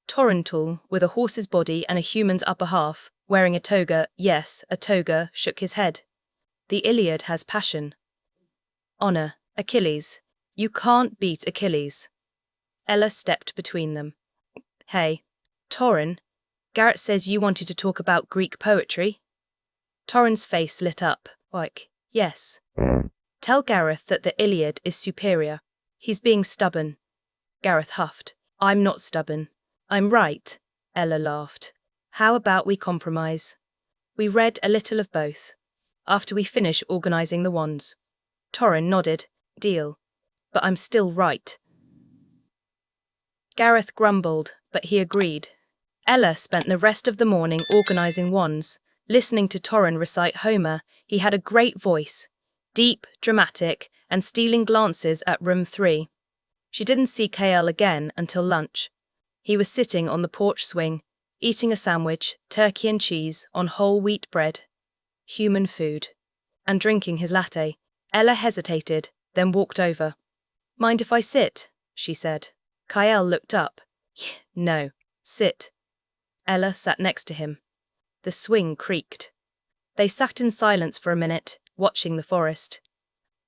Torrentul, with a horse's body and a human's upper half, wearing a toga, yes, a toga, shook his head. "The Iliad has passion. Honor. Achilles. You can't beat Achilles." Ella stepped between them. "Hey, Torrin, Garrett says you wanted to talk about Greek poetry." Torrin's face lit up, like, "Yes. Tell Gareth that the Iliad is superior. He's being stubborn." Gareth huffed. "I'm not stubborn. I'm right." Ella laughed. "How about we compromise? We read a little of both. After we finish organizing the wands." Torrin nodded. "Deal. But I'm still right." Gareth grumbled, but he agreed. Ella spent the rest of the morning organizing wands, listening to Torrin recite Homer. He had a great voice, deep, dramatic, and stealing glances at room 3. She didn't see KL again until lunch. He was sitting on the porch swing, eating a sandwich, turkey and cheese, on whole wheat bread. Human food. And drinking his latte. Ella hesitated, then walked over. Mind if I sit? She said. Kyle looked up. No, sit. Ella sat next to him. The swing creaked. They sat in silence for a minute, watching the forest.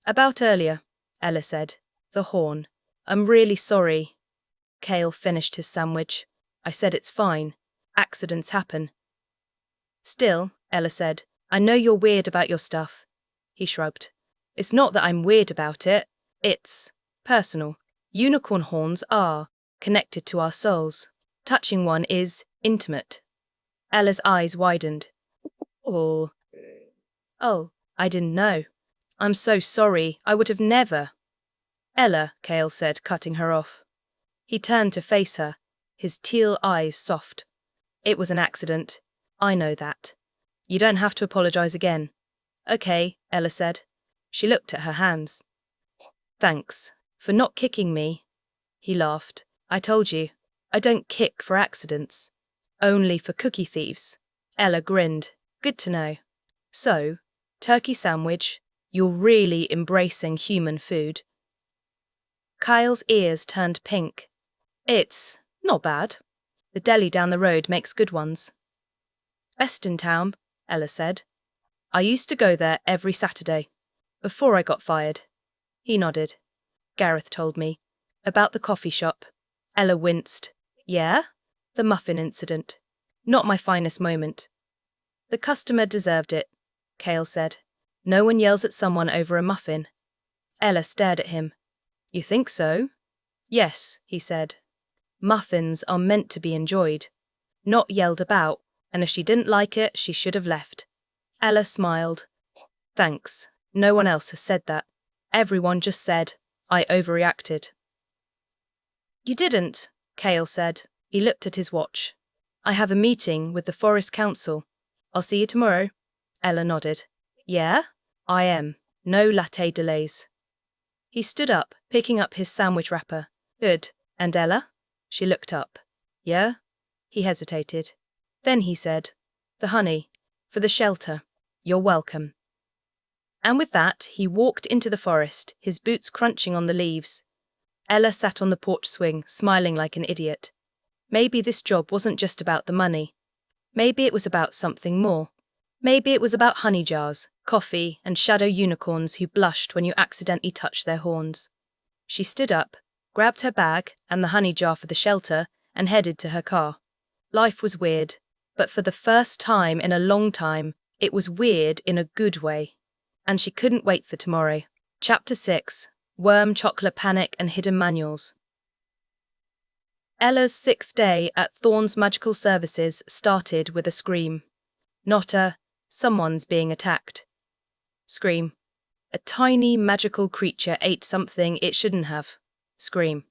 About earlier, Ella said. The horn. I'm really sorry. Kyle finished his sandwich. I said it's fine. Accidents happen. Still, Ella said, I know you're weird about your stuff. He shrugged. It's not that I'm weird about it. It's personal. Unicorn horns are connected to our souls. Touching one is intimate. Ella's eyes widened. Oh, I didn't know. I'm so sorry. I would have never. Ella, Kale said, cutting her off. He turned to face her, his teal eyes soft. It was an accident. I know that. You don't have to apologize again. Okay, Ella said. She looked at her hands. Thanks for not kicking me. He laughed. I told you, I don't kick for accidents. Only for cookie thieves. Ella grinned. Good to know. So, turkey sandwich, you're really embracing human food. Kyle's ears turned pink. It's not bad. The deli down the road makes good ones. Best in town, Ella said. I used to go there every Saturday, before I got fired. He nodded. Gareth told me. About the coffee shop. Ella winced. Yeah? The muffin incident. Not my finest moment. The customer deserved it, Kale said. No one yells at someone over a muffin. Ella stared at him. You think so? Yes, he said. Muffins are meant to be enjoyed, not yelled about, and if she didn't like it, she should have left. Ella smiled. Thanks. No one else has said that. Everyone just said, I overreacted. You didn't, Kale said. He looked at his watch. I have a meeting with the Forest Council. I'll see you tomorrow. Ella nodded. Yeah? I am. No latte delays. He stood up, picking up his sandwich wrapper. Good. And Ella? She looked up. Yeah? He hesitated. Then he said, The honey. For the shelter. You're welcome. And with that, he walked into the forest, his boots crunching on the leaves. Ella sat on the porch swing, smiling like an idiot. Maybe this job wasn't just about the money. Maybe it was about something more. Maybe it was about honey jars, coffee, and shadow unicorns who blushed when you accidentally touched their horns. She stood up, grabbed her bag and the honey jar for the shelter, and headed to her car. Life was weird, but for the first time in a long time, it was weird in a good way. And she couldn't wait for tomorrow. Chapter 6. Worm, Chocolate Panic and Hidden Manuals. Ella's 6th day at Thorne's Magical Services started with a scream. Not a, someone's being attacked. Scream. A tiny magical creature ate something it shouldn't have. Scream.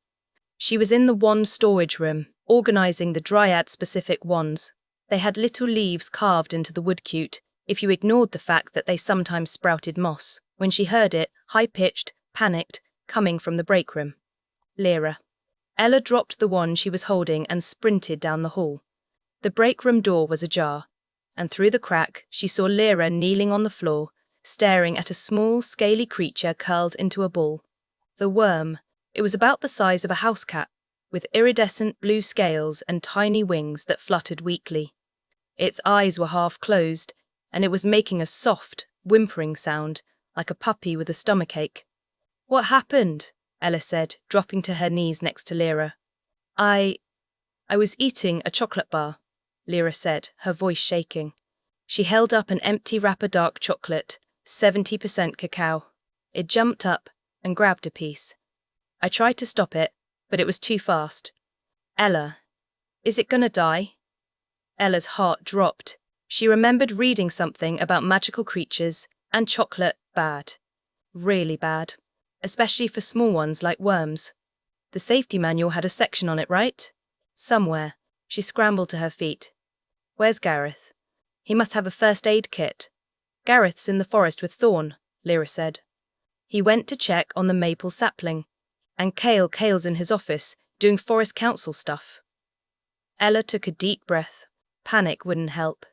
She was in the wand storage room, organizing the dryad-specific wands. They had little leaves carved into the wood cute, if you ignored the fact that they sometimes sprouted moss, when she heard it, high-pitched, panicked, coming from the break room. Lyra. Ella dropped the wand she was holding and sprinted down the hall. The break room door was ajar, and through the crack she saw Lyra kneeling on the floor, staring at a small, scaly creature curled into a ball. The worm. It was about the size of a house cat, with iridescent blue scales and tiny wings that fluttered weakly. Its eyes were half closed, and it was making a soft, whimpering sound, like a puppy with a stomachache. What happened? Ella said, dropping to her knees next to Lyra. I was eating a chocolate bar, Lyra said, her voice shaking. She held up an empty wrapper dark chocolate, 70% cacao. It jumped up and grabbed a piece. I tried to stop it, but it was too fast. Ella, is it gonna die? Ella's heart dropped. She remembered reading something about magical creatures and chocolate bad. Really bad. Especially for small ones like worms. The safety manual had a section on it, right? Somewhere. She scrambled to her feet. Where's Gareth? He must have a first aid kit. Gareth's in the forest with Thorne, Lyra said. He went to check on the maple sapling. And Kale's in his office, doing forest council stuff. Ella took a deep breath. Panic wouldn't help.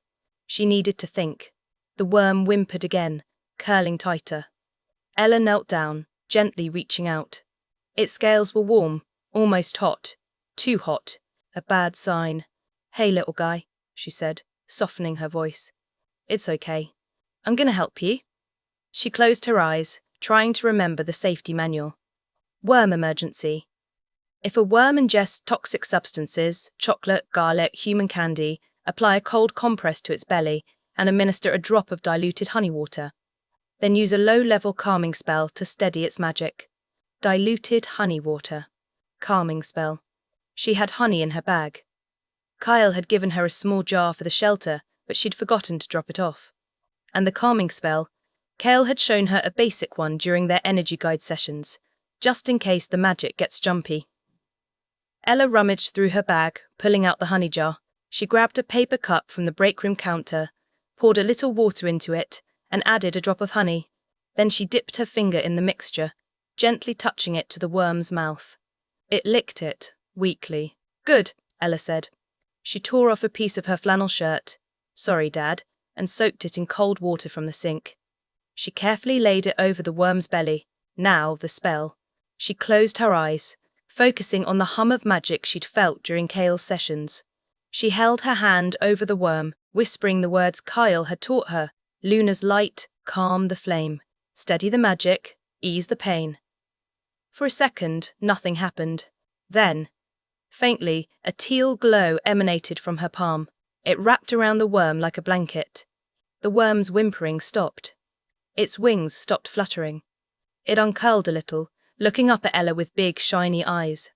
She needed to think. The worm whimpered again, curling tighter. Ella knelt down, gently reaching out. Its scales were warm, almost hot. Too hot. A bad sign. "Hey, little guy," she said, softening her voice. "It's okay. I'm gonna help you." She closed her eyes, trying to remember the safety manual. Worm emergency. If a worm ingests toxic substances, chocolate, garlic, human candy, apply a cold compress to its belly and administer a drop of diluted honey water. Then use a low-level calming spell to steady its magic. Diluted honey water. Calming spell. She had honey in her bag. Kyle had given her a small jar for the shelter, but she'd forgotten to drop it off. And the calming spell, Kale had shown her a basic one during their energy guide sessions, just in case the magic gets jumpy. Ella rummaged through her bag, pulling out the honey jar. She grabbed a paper cup from the break room counter, poured a little water into it, and added a drop of honey. Then she dipped her finger in the mixture, gently touching it to the worm's mouth. It licked it, weakly. "Good," Ella said. She tore off a piece of her flannel shirt, "Sorry, Dad," and soaked it in cold water from the sink. She carefully laid it over the worm's belly. Now, the spell. She closed her eyes, focusing on the hum of magic she'd felt during Kale's sessions. She held her hand over the worm, whispering the words Kyle had taught her. "Luna's light, calm the flame. Steady the magic, ease the pain." For a second, nothing happened. Then, faintly, a teal glow emanated from her palm. It wrapped around the worm like a blanket. The worm's whimpering stopped. Its wings stopped fluttering. It uncurled a little, looking up at Ella with big, shiny eyes.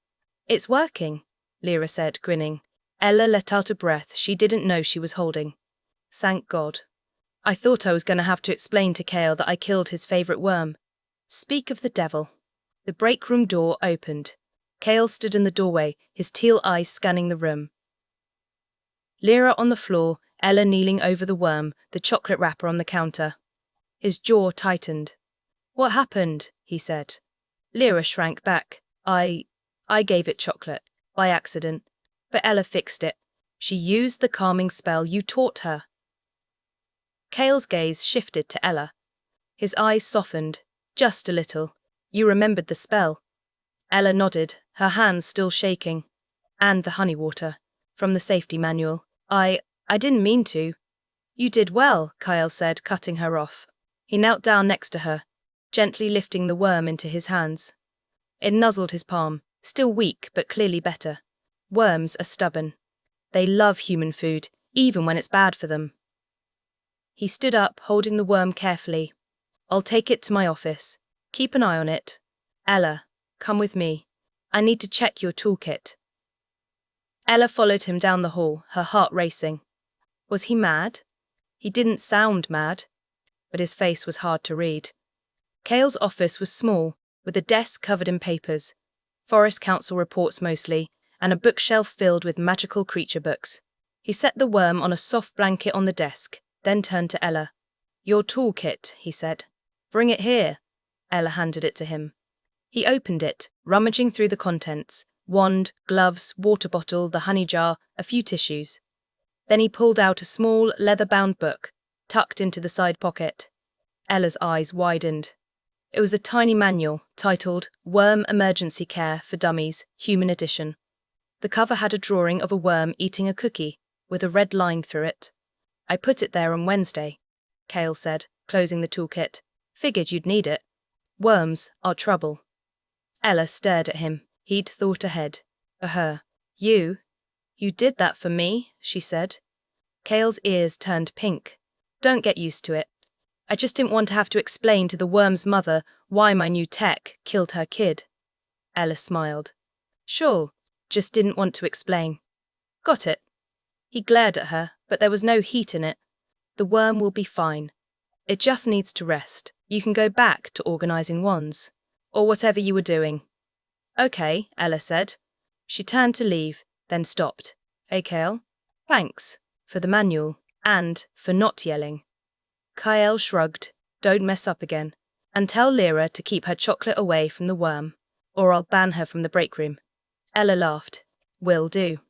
"It's working," Lyra said, grinning. Ella let out a breath she didn't know she was holding. "Thank God. I thought I was going to have to explain to Kale that I killed his favorite worm." Speak of the devil. The break room door opened. Kale stood in the doorway, his teal eyes scanning the room. Lyra on the floor, Ella kneeling over the worm, the chocolate wrapper on the counter. His jaw tightened. "What happened?" he said. Lyra shrank back. I gave it chocolate, by accident. But Ella fixed it. She used the calming spell you taught her." Kale's gaze shifted to Ella. His eyes softened, just a little. "You remembered the spell?" Ella nodded, her hands still shaking. "And the honey water, from the safety manual. I didn't mean to." "You did well," Kyle said, cutting her off. He knelt down next to her, gently lifting the worm into his hands. It nuzzled his palm, still weak but clearly better. Worms are stubborn. They love human food, even when it's bad for them. He stood up, holding the worm carefully. "I'll take it to my office. Keep an eye on it. Ella, come with me. I need to check your toolkit." Ella followed him down the hall, her heart racing. Was he mad? He didn't sound mad, but his face was hard to read. Kale's office was small, with a desk covered in papers, Forest Council reports mostly, and a bookshelf filled with magical creature books. He set the worm on a soft blanket on the desk, then turned to Ella. "Your toolkit," he said. "Bring it here." Ella handed it to him. He opened it, rummaging through the contents: wand, gloves, water bottle, the honey jar, a few tissues. Then he pulled out a small, leather-bound book, tucked into the side pocket. Ella's eyes widened. It was a tiny manual, titled Worm Emergency Care for Dummies, Human Edition. The cover had a drawing of a worm eating a cookie, with a red line through it. "I put it there on Wednesday," Kale said, closing the toolkit. "Figured you'd need it. Worms are trouble." Ella stared at him. He'd thought ahead. Her. You did that for me," she said. Kale's ears turned pink. "Don't get used to it. I just didn't want to have to explain to the worm's mother why my new tech killed her kid." Ella smiled. "Sure, just didn't want to explain." "Got it." He glared at her, but there was no heat in it. "The worm will be fine. It just needs to rest. You can go back to organizing wands. Or whatever you were doing." "Okay," Ella said. She turned to leave, then stopped. "Hey, Kale. Thanks for the manual, and for not yelling." Kyle shrugged. "Don't mess up again. And tell Lyra to keep her chocolate away from the worm, or I'll ban her from the break room." Ella laughed. "Will do."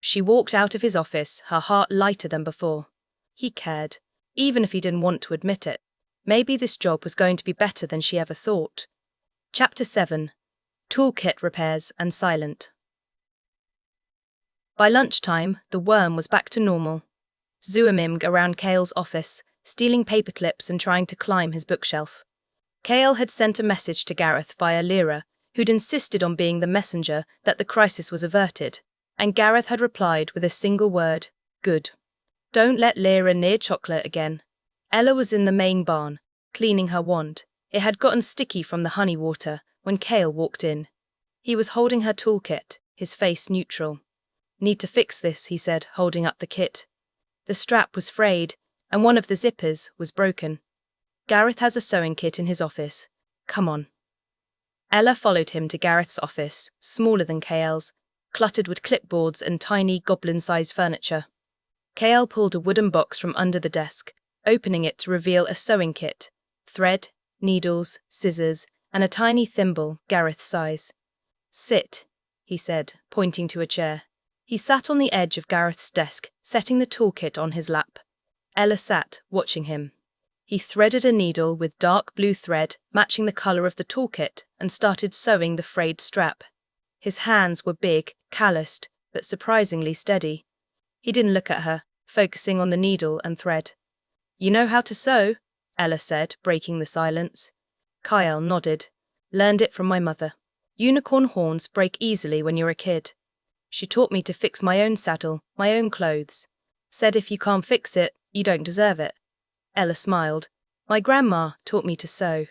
She walked out of his office, her heart lighter than before. He cared, even if he didn't want to admit it. Maybe this job was going to be better than she ever thought. Chapter 7. Toolkit Repairs and Silent. By lunchtime, the worm was back to normal, zooming around Cale's office, stealing paper clips and trying to climb his bookshelf. Cale had sent a message to Gareth via Lyra, who'd insisted on being the messenger that the crisis was averted, and Gareth had replied with a single word, good. Don't let Lyra near chocolate again. Ella was in the main barn, cleaning her wand. It had gotten sticky from the honey water when Cale walked in. He was holding her toolkit, his face neutral. Need to fix this, he said, holding up the kit. The strap was frayed, and one of the zippers was broken. Gareth has a sewing kit in his office. Come on. Ella followed him to Gareth's office, smaller than Cale's, cluttered with clipboards and tiny goblin-sized furniture. Cale pulled a wooden box from under the desk, opening it to reveal a sewing kit, thread, needles, scissors, and a tiny thimble, Gareth's size. Sit, he said, pointing to a chair. He sat on the edge of Gareth's desk, setting the toolkit on his lap. Ella sat, watching him. He threaded a needle with dark blue thread matching the colour of the toolkit and started sewing the frayed strap. His hands were big, calloused, but surprisingly steady. He didn't look at her, focusing on the needle and thread. You know how to sew? Ella said, breaking the silence. Cale nodded. Learned it from my mother. Unicorn horns break easily when you're a kid. She taught me to fix my own saddle, my own clothes. Said if you can't fix it, you don't deserve it. Ella smiled. My grandma taught me to sew.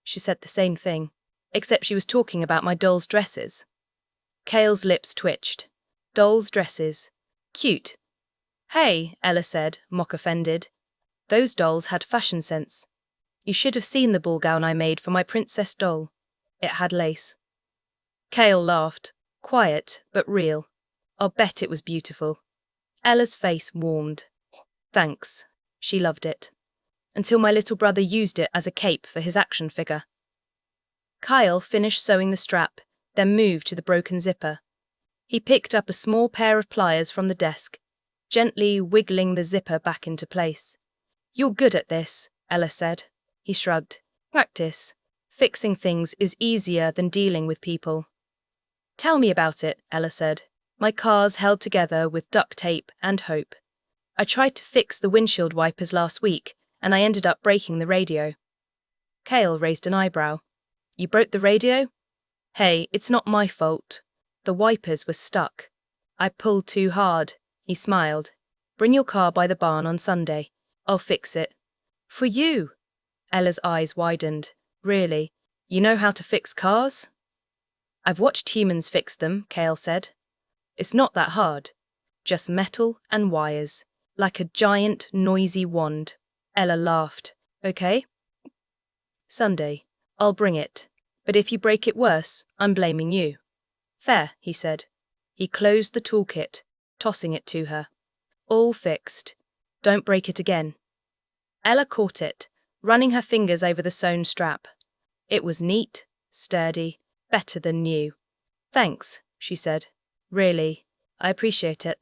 She said the same thing, except she was talking about my doll's dresses. Cale's lips twitched. Doll's dresses. Cute. Hey, Ella said, mock offended. Those dolls had fashion sense. You should have seen the ball gown I made for my princess doll. It had lace. Cale laughed, quiet but real. I'll bet it was beautiful. Ella's face warmed. Thanks. She loved it. Until my little brother used it as a cape for his action figure. Cale finished sewing the strap, then moved to the broken zipper. He picked up a small pair of pliers from the desk, gently wiggling the zipper back into place. You're good at this, Ella said. He shrugged. Practice. Fixing things is easier than dealing with people. Tell me about it, Ella said. My car's held together with duct tape and hope. I tried to fix the windshield wipers last week, and I ended up breaking the radio. Cale raised an eyebrow. You broke the radio? Hey, it's not my fault. The wipers were stuck. I pulled too hard. He smiled. Bring your car by the barn on Sunday. I'll fix it. For you? Ella's eyes widened. Really? You know how to fix cars? I've watched humans fix them, Cale said. It's not that hard. Just metal and wires. Like a giant, noisy wand. Ella laughed. Okay? Sunday. I'll bring it. But if you break it worse, I'm blaming you. Fair, he said. He closed the toolkit, tossing it to her. All fixed. Don't break it again. Ella caught it, running her fingers over the sewn strap. It was neat, sturdy, better than new. Thanks, she said. Really, I appreciate it.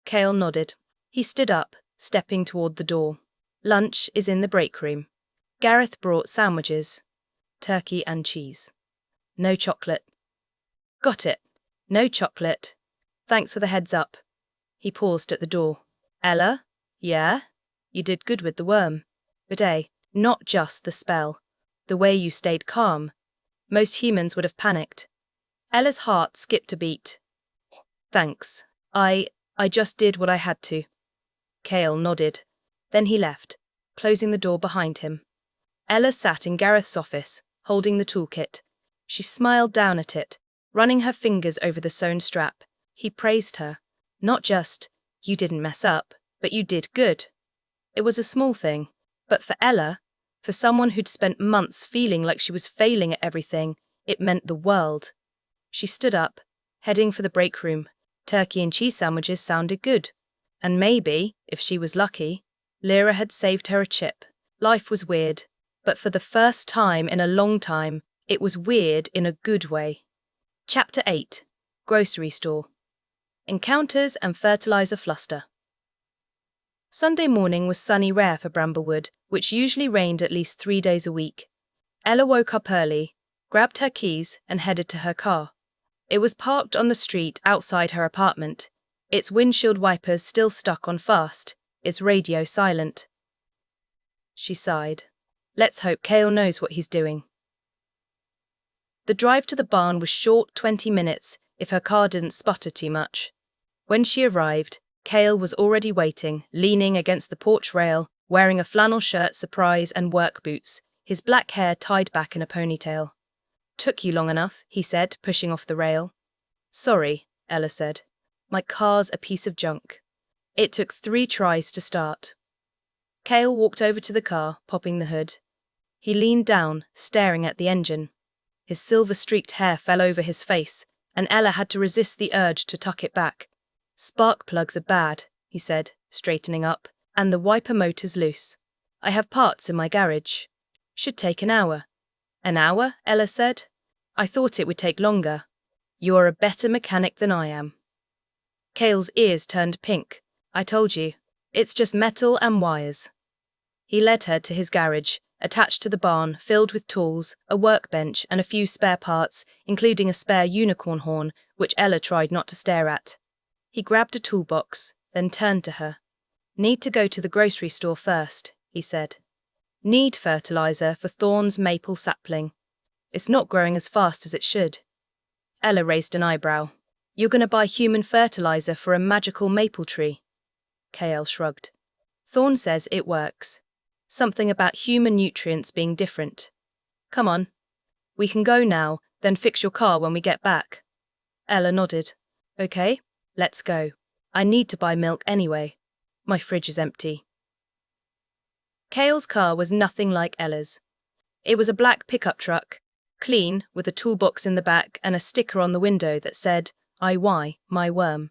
Cale nodded. He stood up, stepping toward the door. Lunch is in the break room. Gareth brought sandwiches. Turkey and cheese. No chocolate. Got it. No chocolate. Thanks for the heads up. He paused at the door. Ella? Yeah? You did good with the worm. But not just the spell. The way you stayed calm. Most humans would have panicked. Ella's heart skipped a beat. Thanks. I just did what I had to. Cale nodded. Then he left, closing the door behind him. Ella sat in Gareth's office, holding the toolkit. She smiled down at it, running her fingers over the sewn strap. He praised her. Not just, you didn't mess up, but you did good. It was a small thing, but for Ella, for someone who'd spent months feeling like she was failing at everything, it meant the world. She stood up, heading for the break room. Turkey and cheese sandwiches sounded good. And maybe, if she was lucky, Lyra had saved her a chip. Life was weird, but for the first time in a long time, it was weird in a good way. Chapter 8. Grocery Store. Encounters and fertilizer fluster. Sunday morning was sunny rare for Bramblewood, which usually rained at least 3 days a week. Ella woke up early, grabbed her keys, and headed to her car. It was parked on the street outside her apartment, its windshield wipers still stuck on fast, its radio silent. She sighed. Let's hope Cale knows what he's doing. The drive to the barn was short 20 minutes if her car didn't sputter too much. When she arrived, Cale was already waiting, leaning against the porch rail, wearing a flannel shirt, surprise, and work boots, his black hair tied back in a ponytail. Took you long enough, he said, pushing off the rail. Sorry, Ella said. My car's a piece of junk. It took 3 tries to start. Cale walked over to the car, popping the hood. He leaned down, staring at the engine. His silver-streaked hair fell over his face, and Ella had to resist the urge to tuck it back. Spark plugs are bad, he said, straightening up, and the wiper motor's loose. I have parts in my garage. Should take an hour. An hour? Ella said. I thought it would take longer. You're a better mechanic than I am. Cale's ears turned pink. I told you. It's just metal and wires. He led her to his garage, attached to the barn, filled with tools, a workbench, and a few spare parts, including a spare unicorn horn, which Ella tried not to stare at. He grabbed a toolbox, then turned to her. Need to go to the grocery store first, he said. Need fertilizer for Thorn's maple sapling. It's not growing as fast as it should. Ella raised an eyebrow. You're going to buy human fertilizer for a magical maple tree? Cale shrugged. Thorn says it works. Something about human nutrients being different. Come on. We can go now, then fix your car when we get back. Ella nodded. Okay, let's go. I need to buy milk anyway. My fridge is empty. Cale's car was nothing like Ella's. It was a black pickup truck, clean, with a toolbox in the back and a sticker on the window that said, IY, my worm.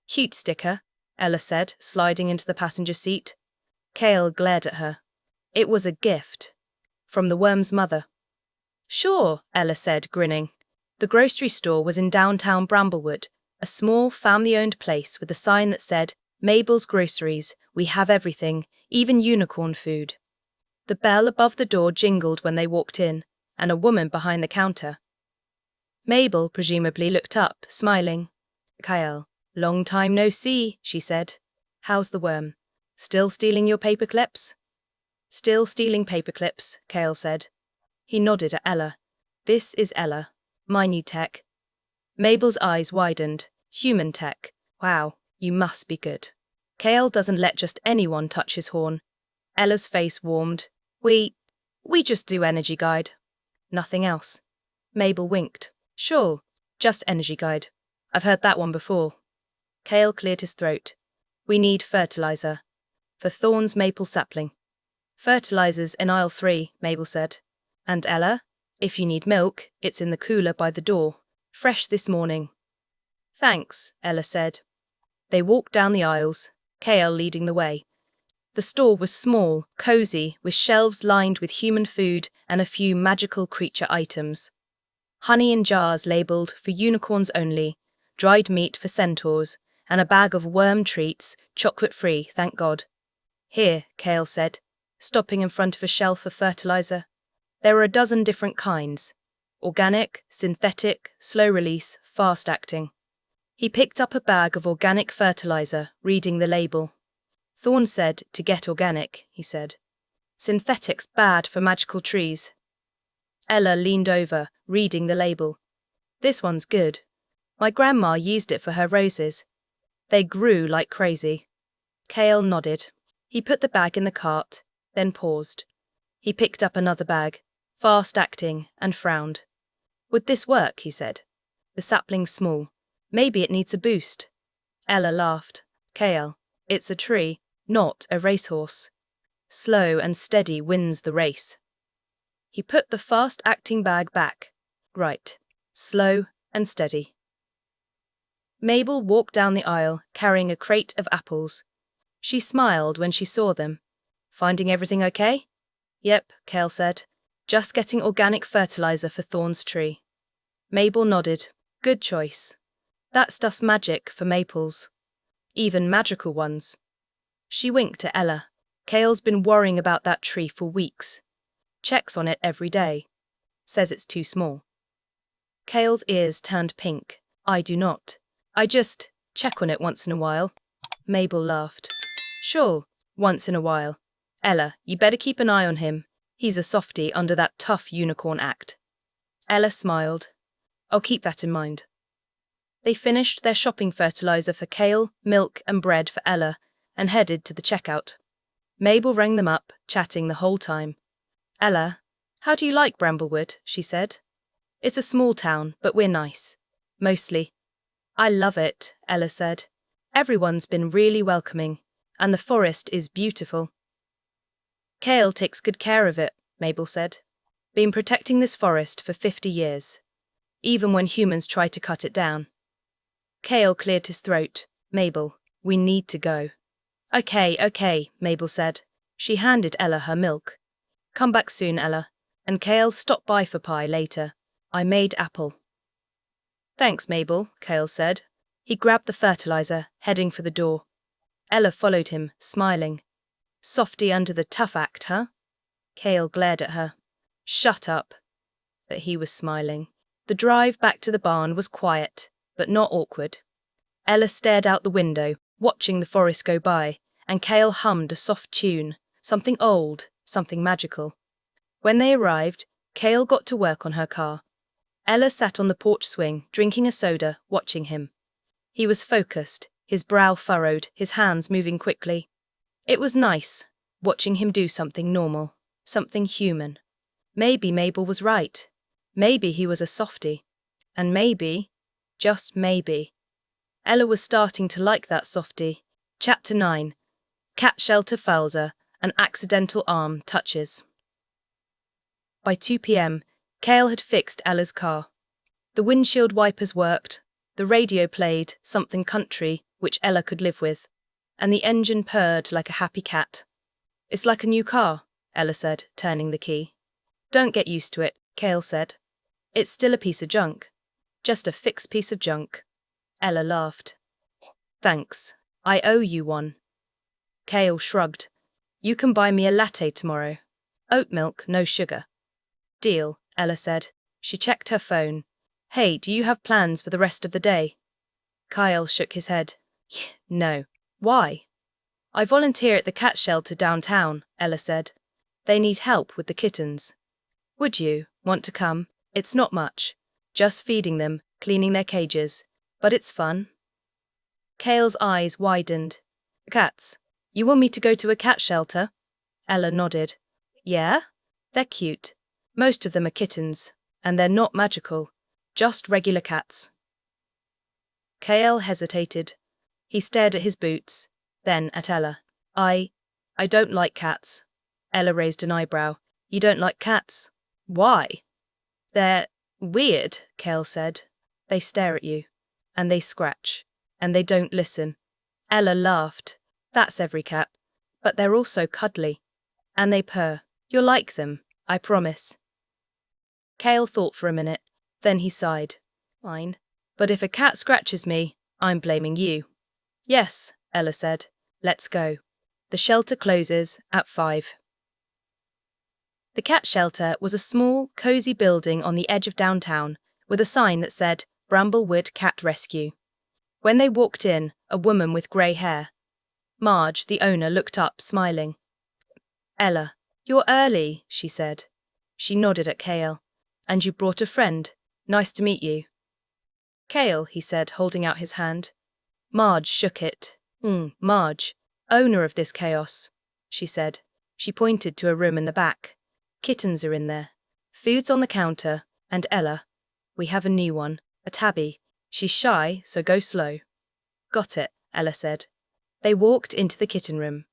Cute sticker, Ella said, sliding into the passenger seat. Cale glared at her. It was a gift. From the worm's mother. Sure, Ella said, grinning. The grocery store was in downtown Bramblewood, a small, family-owned place with a sign that said, Mabel's Groceries, we have everything, even unicorn food. The bell above the door jingled when they walked in, and a woman behind the counter. Mabel presumably looked up, smiling. Cale, long time no see, she said. How's the worm? Still stealing your paperclips? Still stealing paperclips, Cale said. He nodded at Ella. This is Ella. My new tech. Mabel's eyes widened. Human tech. Wow, you must be good. Cale doesn't let just anyone touch his horn. Ella's face warmed. We just do Energy Guide. Nothing else. Mabel winked. Sure, just Energy Guide. I've heard that one before. Cale cleared his throat. We need fertilizer. For Thorn's maple sapling. Fertilizer's in aisle 3, Mabel said. And Ella, if you need milk, it's in the cooler by the door. Fresh this morning. Thanks, Ella said. They walked down the aisles, Cale leading the way. The store was small, cozy, with shelves lined with human food and a few magical creature items. Honey in jars labelled for unicorns only, dried meat for centaurs, and a bag of worm treats, chocolate-free, thank God. Here, Cale said, stopping in front of a shelf of fertilizer. There were a dozen different kinds. Organic, synthetic, slow-release, fast-acting. He picked up a bag of organic fertilizer, reading the label. Thorn said to get organic, he said. Synthetic's bad for magical trees. Ella leaned over, reading the label. This one's good. My grandma used it for her roses. They grew like crazy. Cale nodded. He put the bag in the cart, then paused. He picked up another bag, fast-acting, and frowned. Would this work, he said. The sapling's small. Maybe it needs a boost. Ella laughed. Cale, it's a tree, not a racehorse. Slow and steady wins the race. He put the fast-acting bag back. Right. Slow and steady. Mabel walked down the aisle, carrying a crate of apples. She smiled when she saw them. Finding everything okay? Yep, Cale said. Just getting organic fertilizer for Thorn's tree. Mabel nodded. Good choice. That stuff's magic for maples. Even magical ones. She winked at Ella. Kale's been worrying about that tree for weeks. Checks on it every day. Says it's too small. Kale's ears turned pink. I do not. I just check on it once in a while. Mabel laughed. Sure, once in a while. Ella, you better keep an eye on him. He's a softie under that tough unicorn act. Ella smiled. I'll keep that in mind. They finished their shopping fertilizer for Kale, milk and bread for Ella, and headed to the checkout. Mabel rang them up, chatting the whole time. Ella, how do you like Bramblewood? She said. It's a small town, but we're nice. Mostly. I love it, Ella said. Everyone's been really welcoming, and the forest is beautiful. Kale takes good care of it, Mabel said. Been protecting this forest for 50 years. Even when humans try to cut it down. Kale cleared his throat. Mabel, we need to go. Okay, Mabel said. She handed Ella her milk. Come back soon, Ella. And Kale, stop by for pie later. I made apple. Thanks, Mabel, Kale said. He grabbed the fertilizer, heading for the door. Ella followed him, smiling. Softie under the tough act, huh? Kale glared at her. Shut up. But he was smiling. The drive back to the barn was quiet, but not awkward. Ella stared out the window, watching the forest go by, and Kale hummed a soft tune, something old, something magical. When they arrived, Kale got to work on her car. Ella sat on the porch swing, drinking a soda, watching him. He was focused, his brow furrowed, his hands moving quickly. It was nice, watching him do something normal, something human. Maybe Mabel was right. Maybe he was a softie. And maybe, just maybe, Ella was starting to like that softie. Chapter 9. Cat Shelter Falser, an accidental arm touches. By 2 p.m., Kale had fixed Ella's car. The windshield wipers worked, the radio played something country which Ella could live with, and the engine purred like a happy cat. It's like a new car, Ella said, turning the key. Don't get used to it, Kale said. It's still a piece of junk. Just a fixed piece of junk. Ella laughed. Thanks. I owe you one. Kale shrugged. You can buy me a latte tomorrow. Oat milk, no sugar. Deal, Ella said. She checked her phone. Hey, do you have plans for the rest of the day? Kyle shook his head. No. Why? I volunteer at the cat shelter downtown, Ella said. They need help with the kittens. Would you want to come? It's not much. Just feeding them, cleaning their cages. But it's fun. Kale's eyes widened. Cats. You want me to go to a cat shelter? Ella nodded. Yeah? They're cute. Most of them are kittens, and they're not magical. Just regular cats. Kale hesitated. He stared at his boots, then at Ella. I don't like cats. Ella raised an eyebrow. You don't like cats? Why? They're weird, Kale said. They stare at you, and they scratch, and they don't listen. Ella laughed. That's every cat. But they're also cuddly. And they purr. You'll like them, I promise. Kale thought for a minute, then he sighed. Fine. But if a cat scratches me, I'm blaming you. Yes, Ella said. Let's go. The shelter closes at 5. The cat shelter was a small, cozy building on the edge of downtown, with a sign that said, Bramblewood Cat Rescue. When they walked in, a woman with grey hair. Marge, the owner, looked up, smiling. Ella, you're early, she said. She nodded at Kale. And you brought a friend. Nice to meet you. Kale, he said, holding out his hand. Marge shook it. Marge, owner of this chaos, she said. She pointed to a room in the back. Kittens are in there. Food's on the counter, and Ella. We have a new one, a tabby. She's shy, so go slow. Got it, Ella said. They walked into the kitten room.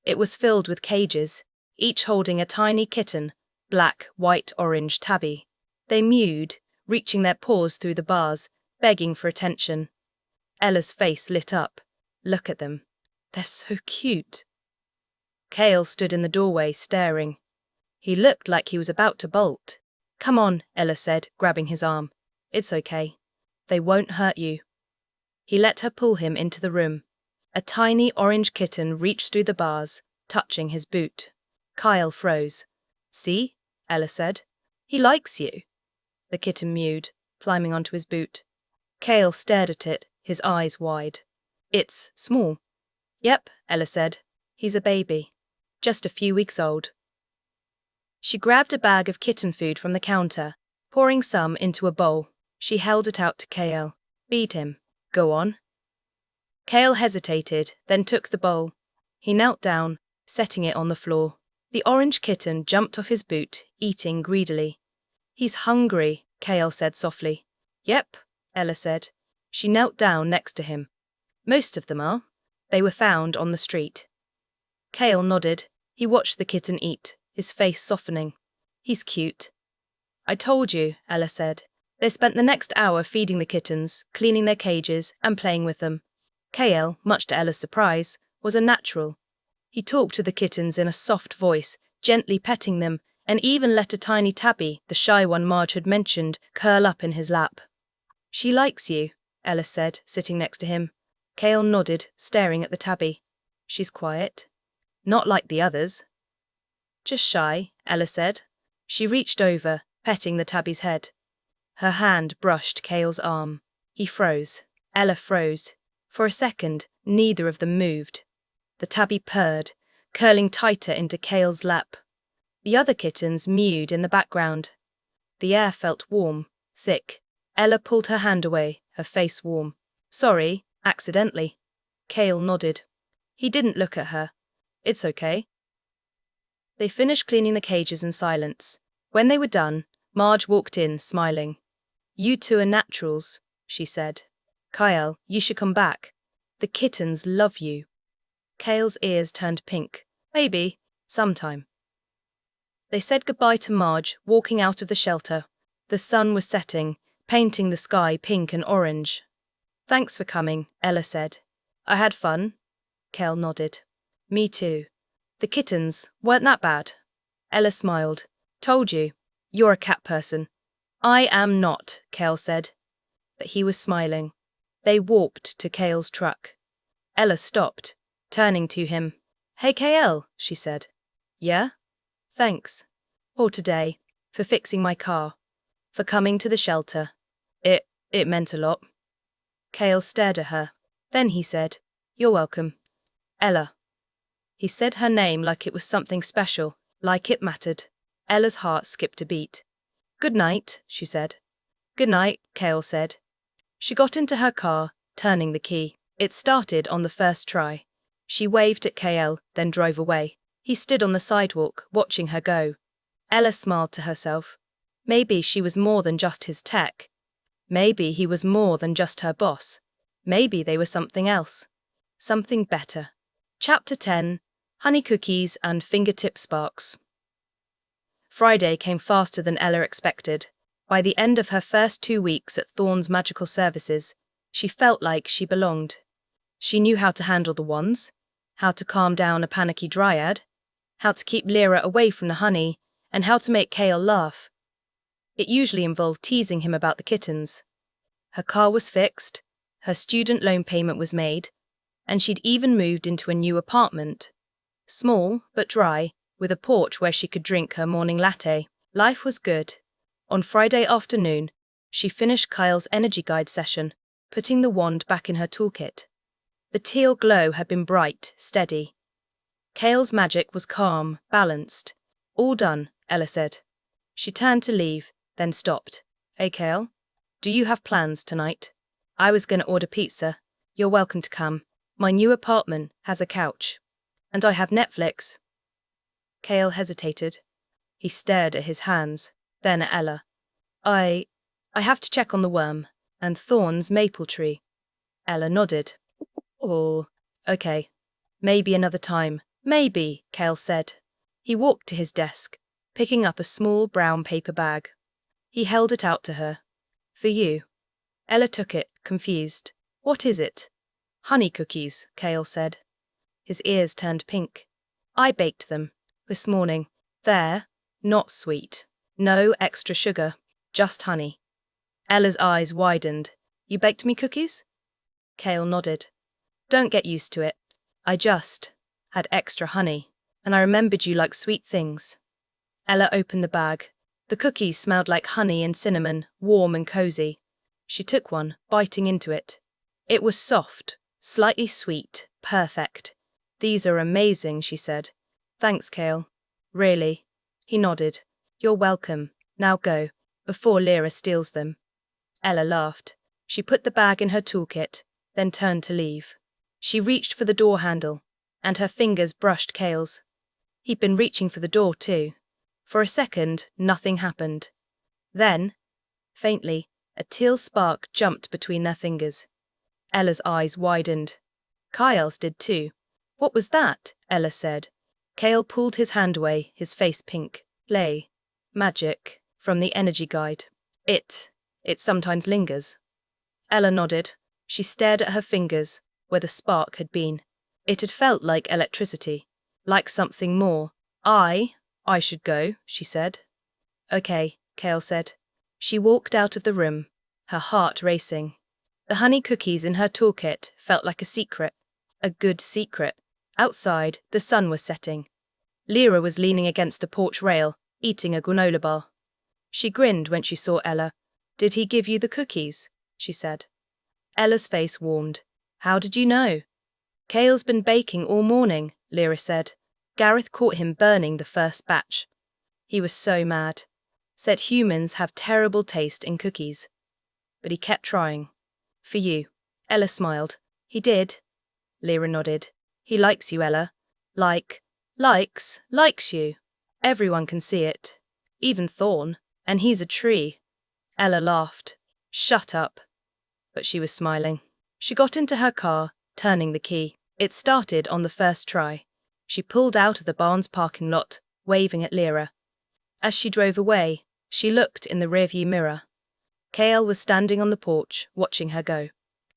It was filled with cages, each holding a tiny kitten, black, white, orange tabby. They mewed, reaching their paws through the bars, begging for attention. Ella's face lit up. Look at them. They're so cute. Kale stood in the doorway, staring. He looked like he was about to bolt. Come on, Ella said, grabbing his arm. It's okay. They won't hurt you. He let her pull him into the room. A tiny orange kitten reached through the bars, touching his boot. Kyle froze. "See?" Ella said. "He likes you." The kitten mewed, climbing onto his boot. Kyle stared at it, his eyes wide. "It's small." "Yep," Ella said. "He's a baby. Just a few weeks old." She grabbed a bag of kitten food from the counter, pouring some into a bowl. She held it out to Kale. "Feed him." "Go on." Kale hesitated, then took the bowl. He knelt down, setting it on the floor. The orange kitten jumped off his boot, eating greedily. "He's hungry," Kale said softly. "Yep," Ella said. She knelt down next to him. "Most of them are. They were found on the street." Kale nodded. He watched the kitten eat, his face softening. "He's cute." "I told you," Ella said. They spent the next hour feeding the kittens, cleaning their cages, and playing with them. Kale, much to Ella's surprise, was a natural. He talked to the kittens in a soft voice, gently petting them, and even let a tiny tabby, the shy one Marge had mentioned, curl up in his lap. "She likes you," Ella said, sitting next to him. Kale nodded, staring at the tabby. "She's quiet. Not like the others." "Just shy," Ella said. She reached over, petting the tabby's head. Her hand brushed Kale's arm. He froze. Ella froze. For a second, neither of them moved. The tabby purred, curling tighter into Kale's lap. The other kittens mewed in the background. The air felt warm, thick. Ella pulled her hand away, her face warm. "Sorry, accidentally." Kale nodded. He didn't look at her. "It's okay." They finished cleaning the cages in silence. When they were done, Marge walked in, smiling. "You two are naturals," she said. "Kyle, you should come back. The kittens love you." Kale's ears turned pink. "Maybe, sometime." They said goodbye to Marge, walking out of the shelter. The sun was setting, painting the sky pink and orange. "Thanks for coming," Ella said. "I had fun." Kale nodded. "Me too. The kittens weren't that bad." Ella smiled. "Told you. You're a cat person." "I am not," Kale said. But he was smiling. They walked to Kale's truck. Ella stopped, turning to him. "Hey, Kale," she said. "Yeah? Thanks. For today, for fixing my car, for coming to the shelter. It meant a lot." Kale stared at her. Then he said, "You're welcome. Ella." He said her name like it was something special, like it mattered. Ella's heart skipped a beat. "Good night," she said. "Good night," Kale said. She got into her car, turning the key. It started on the first try. She waved at Kale, then drove away. He stood on the sidewalk, watching her go. Ella smiled to herself. Maybe she was more than just his tech. Maybe he was more than just her boss. Maybe they were something else. Something better. Chapter 10. Honey Cookies and Fingertip Sparks. Friday came faster than Ella expected. By the end of her first 2 weeks at Thorne's Magical Services, she felt like she belonged. She knew how to handle the wands, how to calm down a panicky dryad, how to keep Lyra away from the honey, and how to make Kale laugh. It usually involved teasing him about the kittens. Her car was fixed, her student loan payment was made, and she'd even moved into a new apartment. Small, but dry, with a porch where she could drink her morning latte. Life was good. On Friday afternoon, she finished Kyle's energy guide session, putting the wand back in her toolkit. The teal glow had been bright, steady. Kale's magic was calm, balanced. "All done," Ella said. She turned to leave, then stopped. "Hey, Kale, do you have plans tonight? I was going to order pizza. You're welcome to come. My new apartment has a couch. And I have Netflix." Kale hesitated. He stared at his hands, then at Ella. I have to check on the worm, and Thorne's maple tree." Ella nodded. "Oh, okay. Maybe another time." "Maybe," Kale said. He walked to his desk, picking up a small brown paper bag. He held it out to her. "For you." Ella took it, confused. "What is it?" "Honey cookies," Kale said. His ears turned pink. "I baked them this morning. They're not sweet. No extra sugar, just honey." Ella's eyes widened. "You baked me cookies?" Kale nodded. Don't get used to it. I just had extra honey, and I remembered you like sweet things. Ella opened the bag. The cookies smelled like honey and cinnamon, warm and cozy. She took one, biting into it. It was soft, slightly sweet, perfect. These are amazing, she said. Thanks, Kale. Really? He nodded. You're welcome. Now go, before Lyra steals them. Ella laughed. She put the bag in her toolkit, then turned to leave. She reached for the door handle, and her fingers brushed Kale's. He'd been reaching for the door too. For a second, nothing happened. Then, faintly, a teal spark jumped between their fingers. Ella's eyes widened. Kyle's did too. What was that? Ella said. Kale pulled his hand away, his face pink. Play. Magic. From the energy guide. It sometimes lingers. Ella nodded. She stared at her fingers, where the spark had been. It had felt like electricity. Like something more. I should go, she said. Okay, Kale said. She walked out of the room, her heart racing. The honey cookies in her toolkit felt like a secret. A good secret. Outside, the sun was setting. Lyra was leaning against the porch rail, eating a granola bar. She grinned when she saw Ella. Did he give you the cookies? She said. Ella's face warmed. How did you know? Kale's been baking all morning, Lyra said. Gareth caught him burning the first batch. He was so mad. Said humans have terrible taste in cookies. But he kept trying. For you. Ella smiled. He did. Lyra nodded. He likes you, Ella. Likes you. Everyone can see it. Even Thorn. And he's a tree. Ella laughed. Shut up. But she was smiling. She got into her car, turning the key. It started on the first try. She pulled out of the barn's parking lot, waving at Lyra. As she drove away, she looked in the rearview mirror. Kale was standing on the porch, watching her go.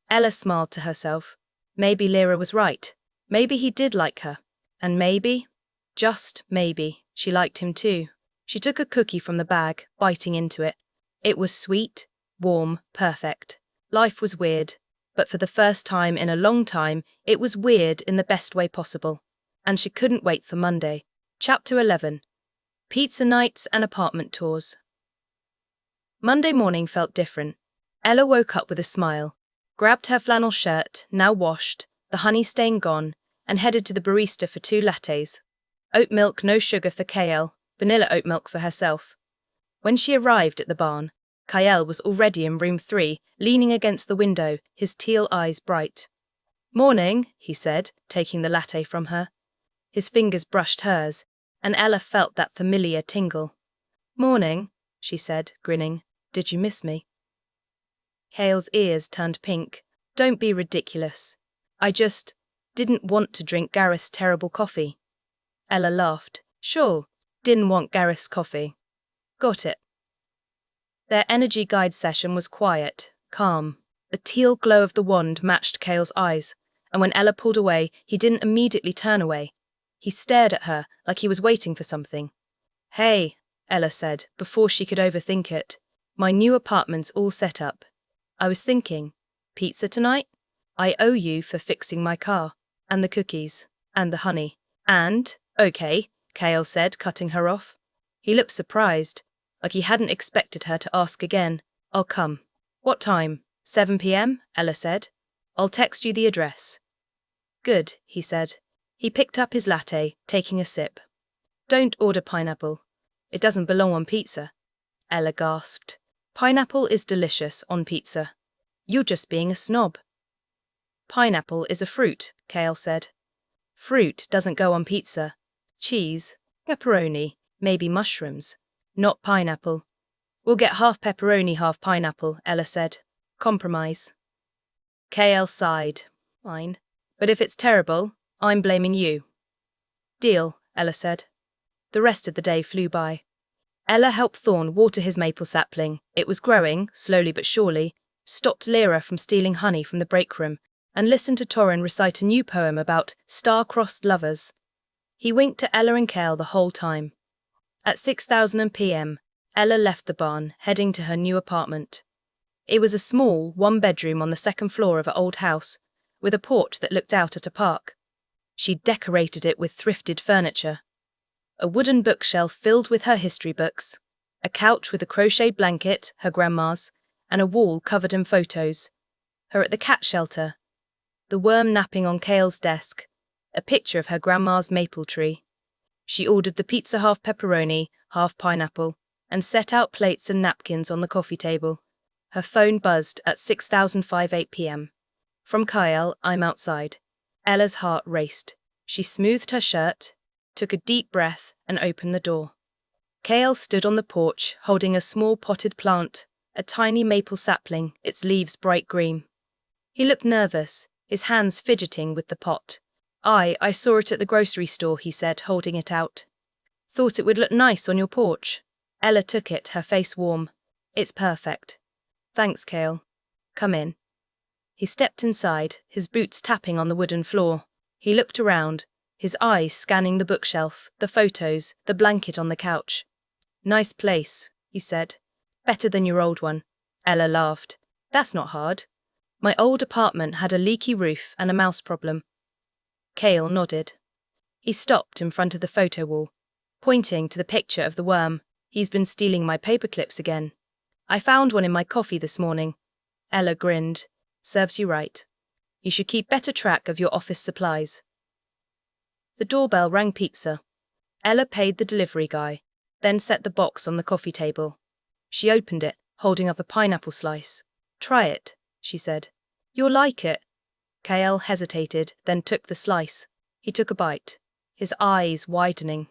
Ella smiled to herself. Maybe Lyra was right. Maybe he did like her. And maybe, just maybe, she liked him too. She took a cookie from the bag, biting into it. It was sweet, warm, perfect. Life was weird, but for the first time in a long time, it was weird in the best way possible. And she couldn't wait for Monday. Chapter 11. Pizza nights and apartment tours. Monday morning felt different. Ella woke up with a smile, grabbed her flannel shirt, now washed, the honey stain gone, and headed to the barista for 2 lattes. Oat milk, no sugar for Kale, vanilla oat milk for herself. When she arrived at the barn, Kyle was already in room 3, leaning against the window, his teal eyes bright. Morning, he said, taking the latte from her. His fingers brushed hers, and Ella felt that familiar tingle. Morning, she said, grinning. Did you miss me? Kale's ears turned pink. Don't be ridiculous. I just didn't want to drink Gareth's terrible coffee. Ella laughed. Sure, didn't want Gareth's coffee. Got it. Their energy guide session was quiet, calm. The teal glow of the wand matched Kale's eyes, and when Ella pulled away, he didn't immediately turn away. He stared at her like he was waiting for something. Hey, Ella said, before she could overthink it. My new apartment's all set up. I was thinking, pizza tonight? I owe you for fixing my car, and the cookies, and the honey. And, okay, Kale said, cutting her off. He looked surprised, like he hadn't expected her to ask again. I'll come. What time? 7 p.m., Ella said. I'll text you the address. Good, he said. He picked up his latte, taking a sip. Don't order pineapple. It doesn't belong on pizza. Ella gasped. Pineapple is delicious on pizza. You're just being a snob. Pineapple is a fruit, Kale said. Fruit doesn't go on pizza. Cheese, pepperoni, maybe mushrooms. Not pineapple. We'll get half pepperoni, half pineapple, Ella said. Compromise. Kale sighed. Fine. But if it's terrible, I'm blaming you. Deal, Ella said. The rest of the day flew by. Ella helped Thorn water his maple sapling. It was growing, slowly but surely, stopped Lyra from stealing honey from the break room, and listened to Torrin recite a new poem about star-crossed lovers. He winked to Ella and Kale the whole time. At 6,000 p.m., Ella left the barn, heading to her new apartment. It was a small, one-bedroom on the second floor of an old house, with a porch that looked out at a park. She'd decorated it with thrifted furniture. A wooden bookshelf filled with her history books, a couch with a crocheted blanket, her grandma's, and a wall covered in photos. Her at the cat shelter, the worm napping on Kale's desk, a picture of her grandma's maple tree. She ordered the pizza half pepperoni, half pineapple, and set out plates and napkins on the coffee table. Her phone buzzed at 6:05 p.m. From Kyle, I'm outside. Ella's heart raced. She smoothed her shirt, took a deep breath, and opened the door. Kale stood on the porch, holding a small potted plant, a tiny maple sapling, its leaves bright green. He looked nervous, his hands fidgeting with the pot. I saw it at the grocery store, he said, holding it out. Thought it would look nice on your porch. Ella took it, her face warm. It's perfect. Thanks, Kale. Come in. He stepped inside, his boots tapping on the wooden floor. He looked around, his eyes scanning the bookshelf, the photos, the blanket on the couch. Nice place, he said. Better than your old one. Ella laughed. That's not hard. My old apartment had a leaky roof and a mouse problem. Kale nodded. He stopped in front of the photo wall, pointing to the picture of the worm. He's been stealing my paper clips again. I found one in my coffee this morning. Ella grinned. Serves you right. You should keep better track of your office supplies. The doorbell rang pizza. Ella paid the delivery guy, then set the box on the coffee table. She opened it, holding up a pineapple slice. Try it, she said. You'll like it. Kale hesitated, then took the slice. He took a bite, his eyes widening.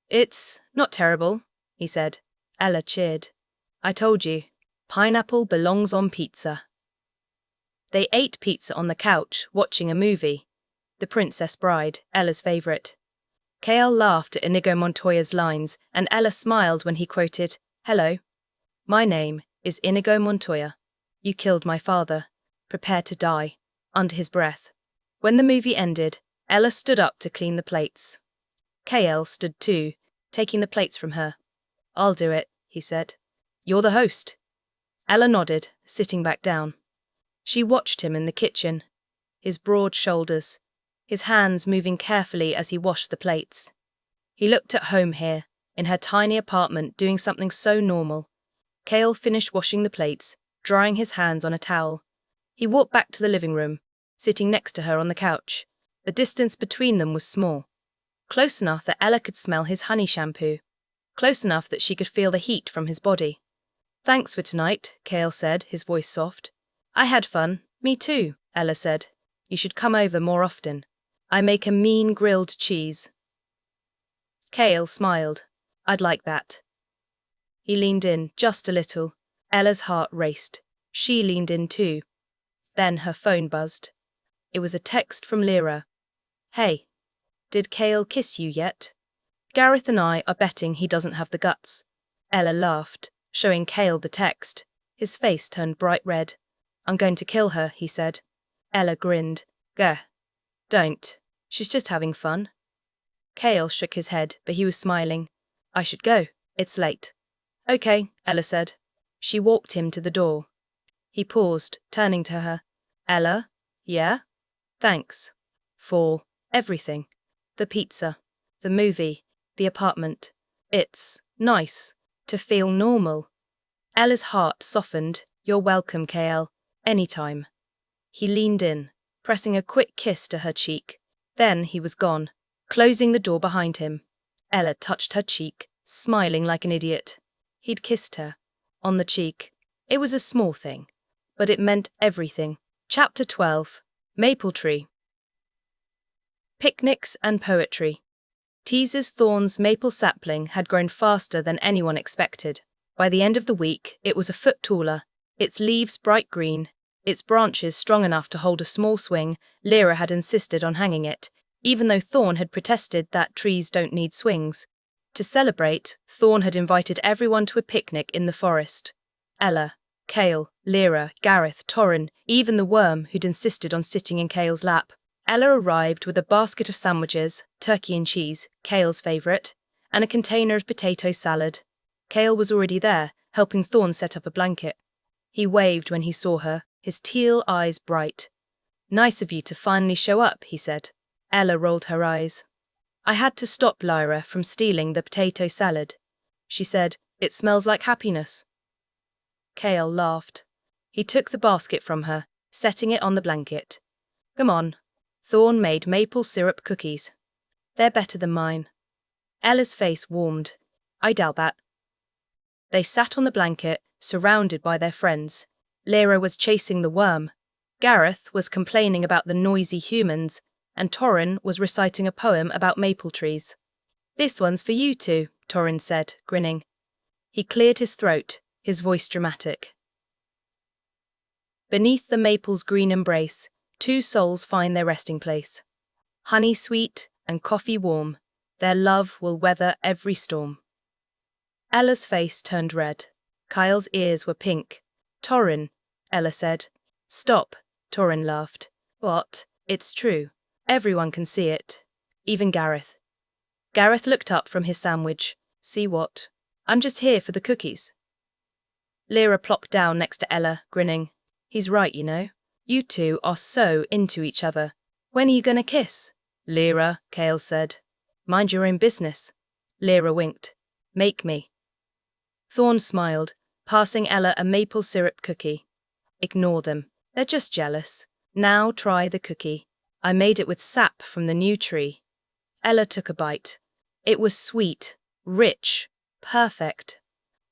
It's not terrible, he said. Ella cheered. I told you, pineapple belongs on pizza. They ate pizza on the couch, watching a movie. The Princess Bride, Ella's favourite. Kale laughed at Inigo Montoya's lines, and Ella smiled when he quoted, Hello. My name is Inigo Montoya. You killed my father. Prepare to die. Under his breath. When the movie ended, Ella stood up to clean the plates. Kale stood too, taking the plates from her. I'll do it, he said. You're the host. Ella nodded, sitting back down. She watched him in the kitchen, his broad shoulders, his hands moving carefully as he washed the plates. He looked at home here, in her tiny apartment, doing something so normal. Kale finished washing the plates, drying his hands on a towel. He walked back to the living room, sitting next to her on the couch. The distance between them was small. Close enough that Ella could smell his honey shampoo. Close enough that she could feel the heat from his body. Thanks for tonight, Kale said, his voice soft. I had fun. Me too, Ella said. You should come over more often. I make a mean grilled cheese. Kale smiled. I'd like that. He leaned in, just a little. Ella's heart raced. She leaned in too. Then her phone buzzed. It was a text from Lyra. Hey. Did Kale kiss you yet? Gareth and I are betting he doesn't have the guts. Ella laughed, showing Kale the text. His face turned bright red. I'm going to kill her, he said. Ella grinned. Gah. Don't. She's just having fun. Kale shook his head, but he was smiling. I should go. It's late. Okay, Ella said. She walked him to the door. He paused, turning to her. Ella? Yeah? Thanks. For everything. The pizza. The movie. The apartment. It's nice to feel normal. Ella's heart softened. You're welcome, Kale. Anytime. He leaned in, pressing a quick kiss to her cheek. Then he was gone, closing the door behind him. Ella touched her cheek, smiling like an idiot. He'd kissed her. On the cheek. It was a small thing, but it meant everything. Chapter 12. Maple Tree. Picnics and poetry. Teaser's Thorn's maple sapling had grown faster than anyone expected. By the end of the week, it was a foot taller, its leaves bright green, its branches strong enough to hold a small swing. Lyra had insisted on hanging it, even though Thorn had protested that trees don't need swings. To celebrate, Thorn had invited everyone to a picnic in the forest. Ella, Kale, Lyra, Gareth, Torrin, even the worm who'd insisted on sitting in Kale's lap. Ella arrived with a basket of sandwiches, turkey and cheese, Kale's favourite, and a container of potato salad. Kale was already there, helping Thorn set up a blanket. He waved when he saw her, his teal eyes bright. "Nice of you to finally show up," he said. Ella rolled her eyes. "I had to stop Lyra from stealing the potato salad," she said. "It smells like happiness." Cale laughed. He took the basket from her, setting it on the blanket. "Come on." Thorn made maple syrup cookies. "They're better than mine." Ella's face warmed. "I doubt that." They sat on the blanket, surrounded by their friends. Lyra was chasing the worm. Gareth was complaining about the noisy humans, and Torrin was reciting a poem about maple trees. "This one's for you two," Torrin said, grinning. He cleared his throat, his voice dramatic. Beneath the maple's green embrace, two souls find their resting place. Honey sweet and coffee warm, their love will weather every storm. Ella's face turned red. Kyle's ears were pink. "Torrin," Ella said. "Stop," Torrin laughed. "What? It's true. Everyone can see it. Even Gareth." Gareth looked up from his sandwich. "See what? I'm just here for the cookies." Lyra plopped down next to Ella, grinning. "He's right, you know. You two are so into each other. When are you gonna kiss?" "Lyra," Cale said. "Mind your own business." Lyra winked. "Make me." Thorn smiled, passing Ella a maple syrup cookie. "Ignore them. They're just jealous. Now try the cookie. I made it with sap from the new tree." Ella took a bite. It was sweet, rich, perfect.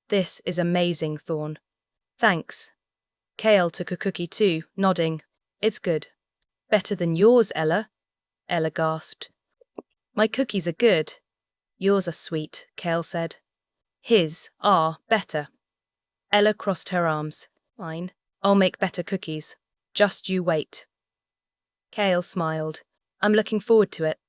"This is amazing, Thorn." "Thanks." Cale took a cookie too, nodding. "It's good." "Better than yours, Ella," Ella gasped. "My cookies are good." "Yours are sweet," Cale said. "His are better." Ella crossed her arms. "Fine. I'll make better cookies. Just you wait." Cale smiled. "I'm looking forward to it."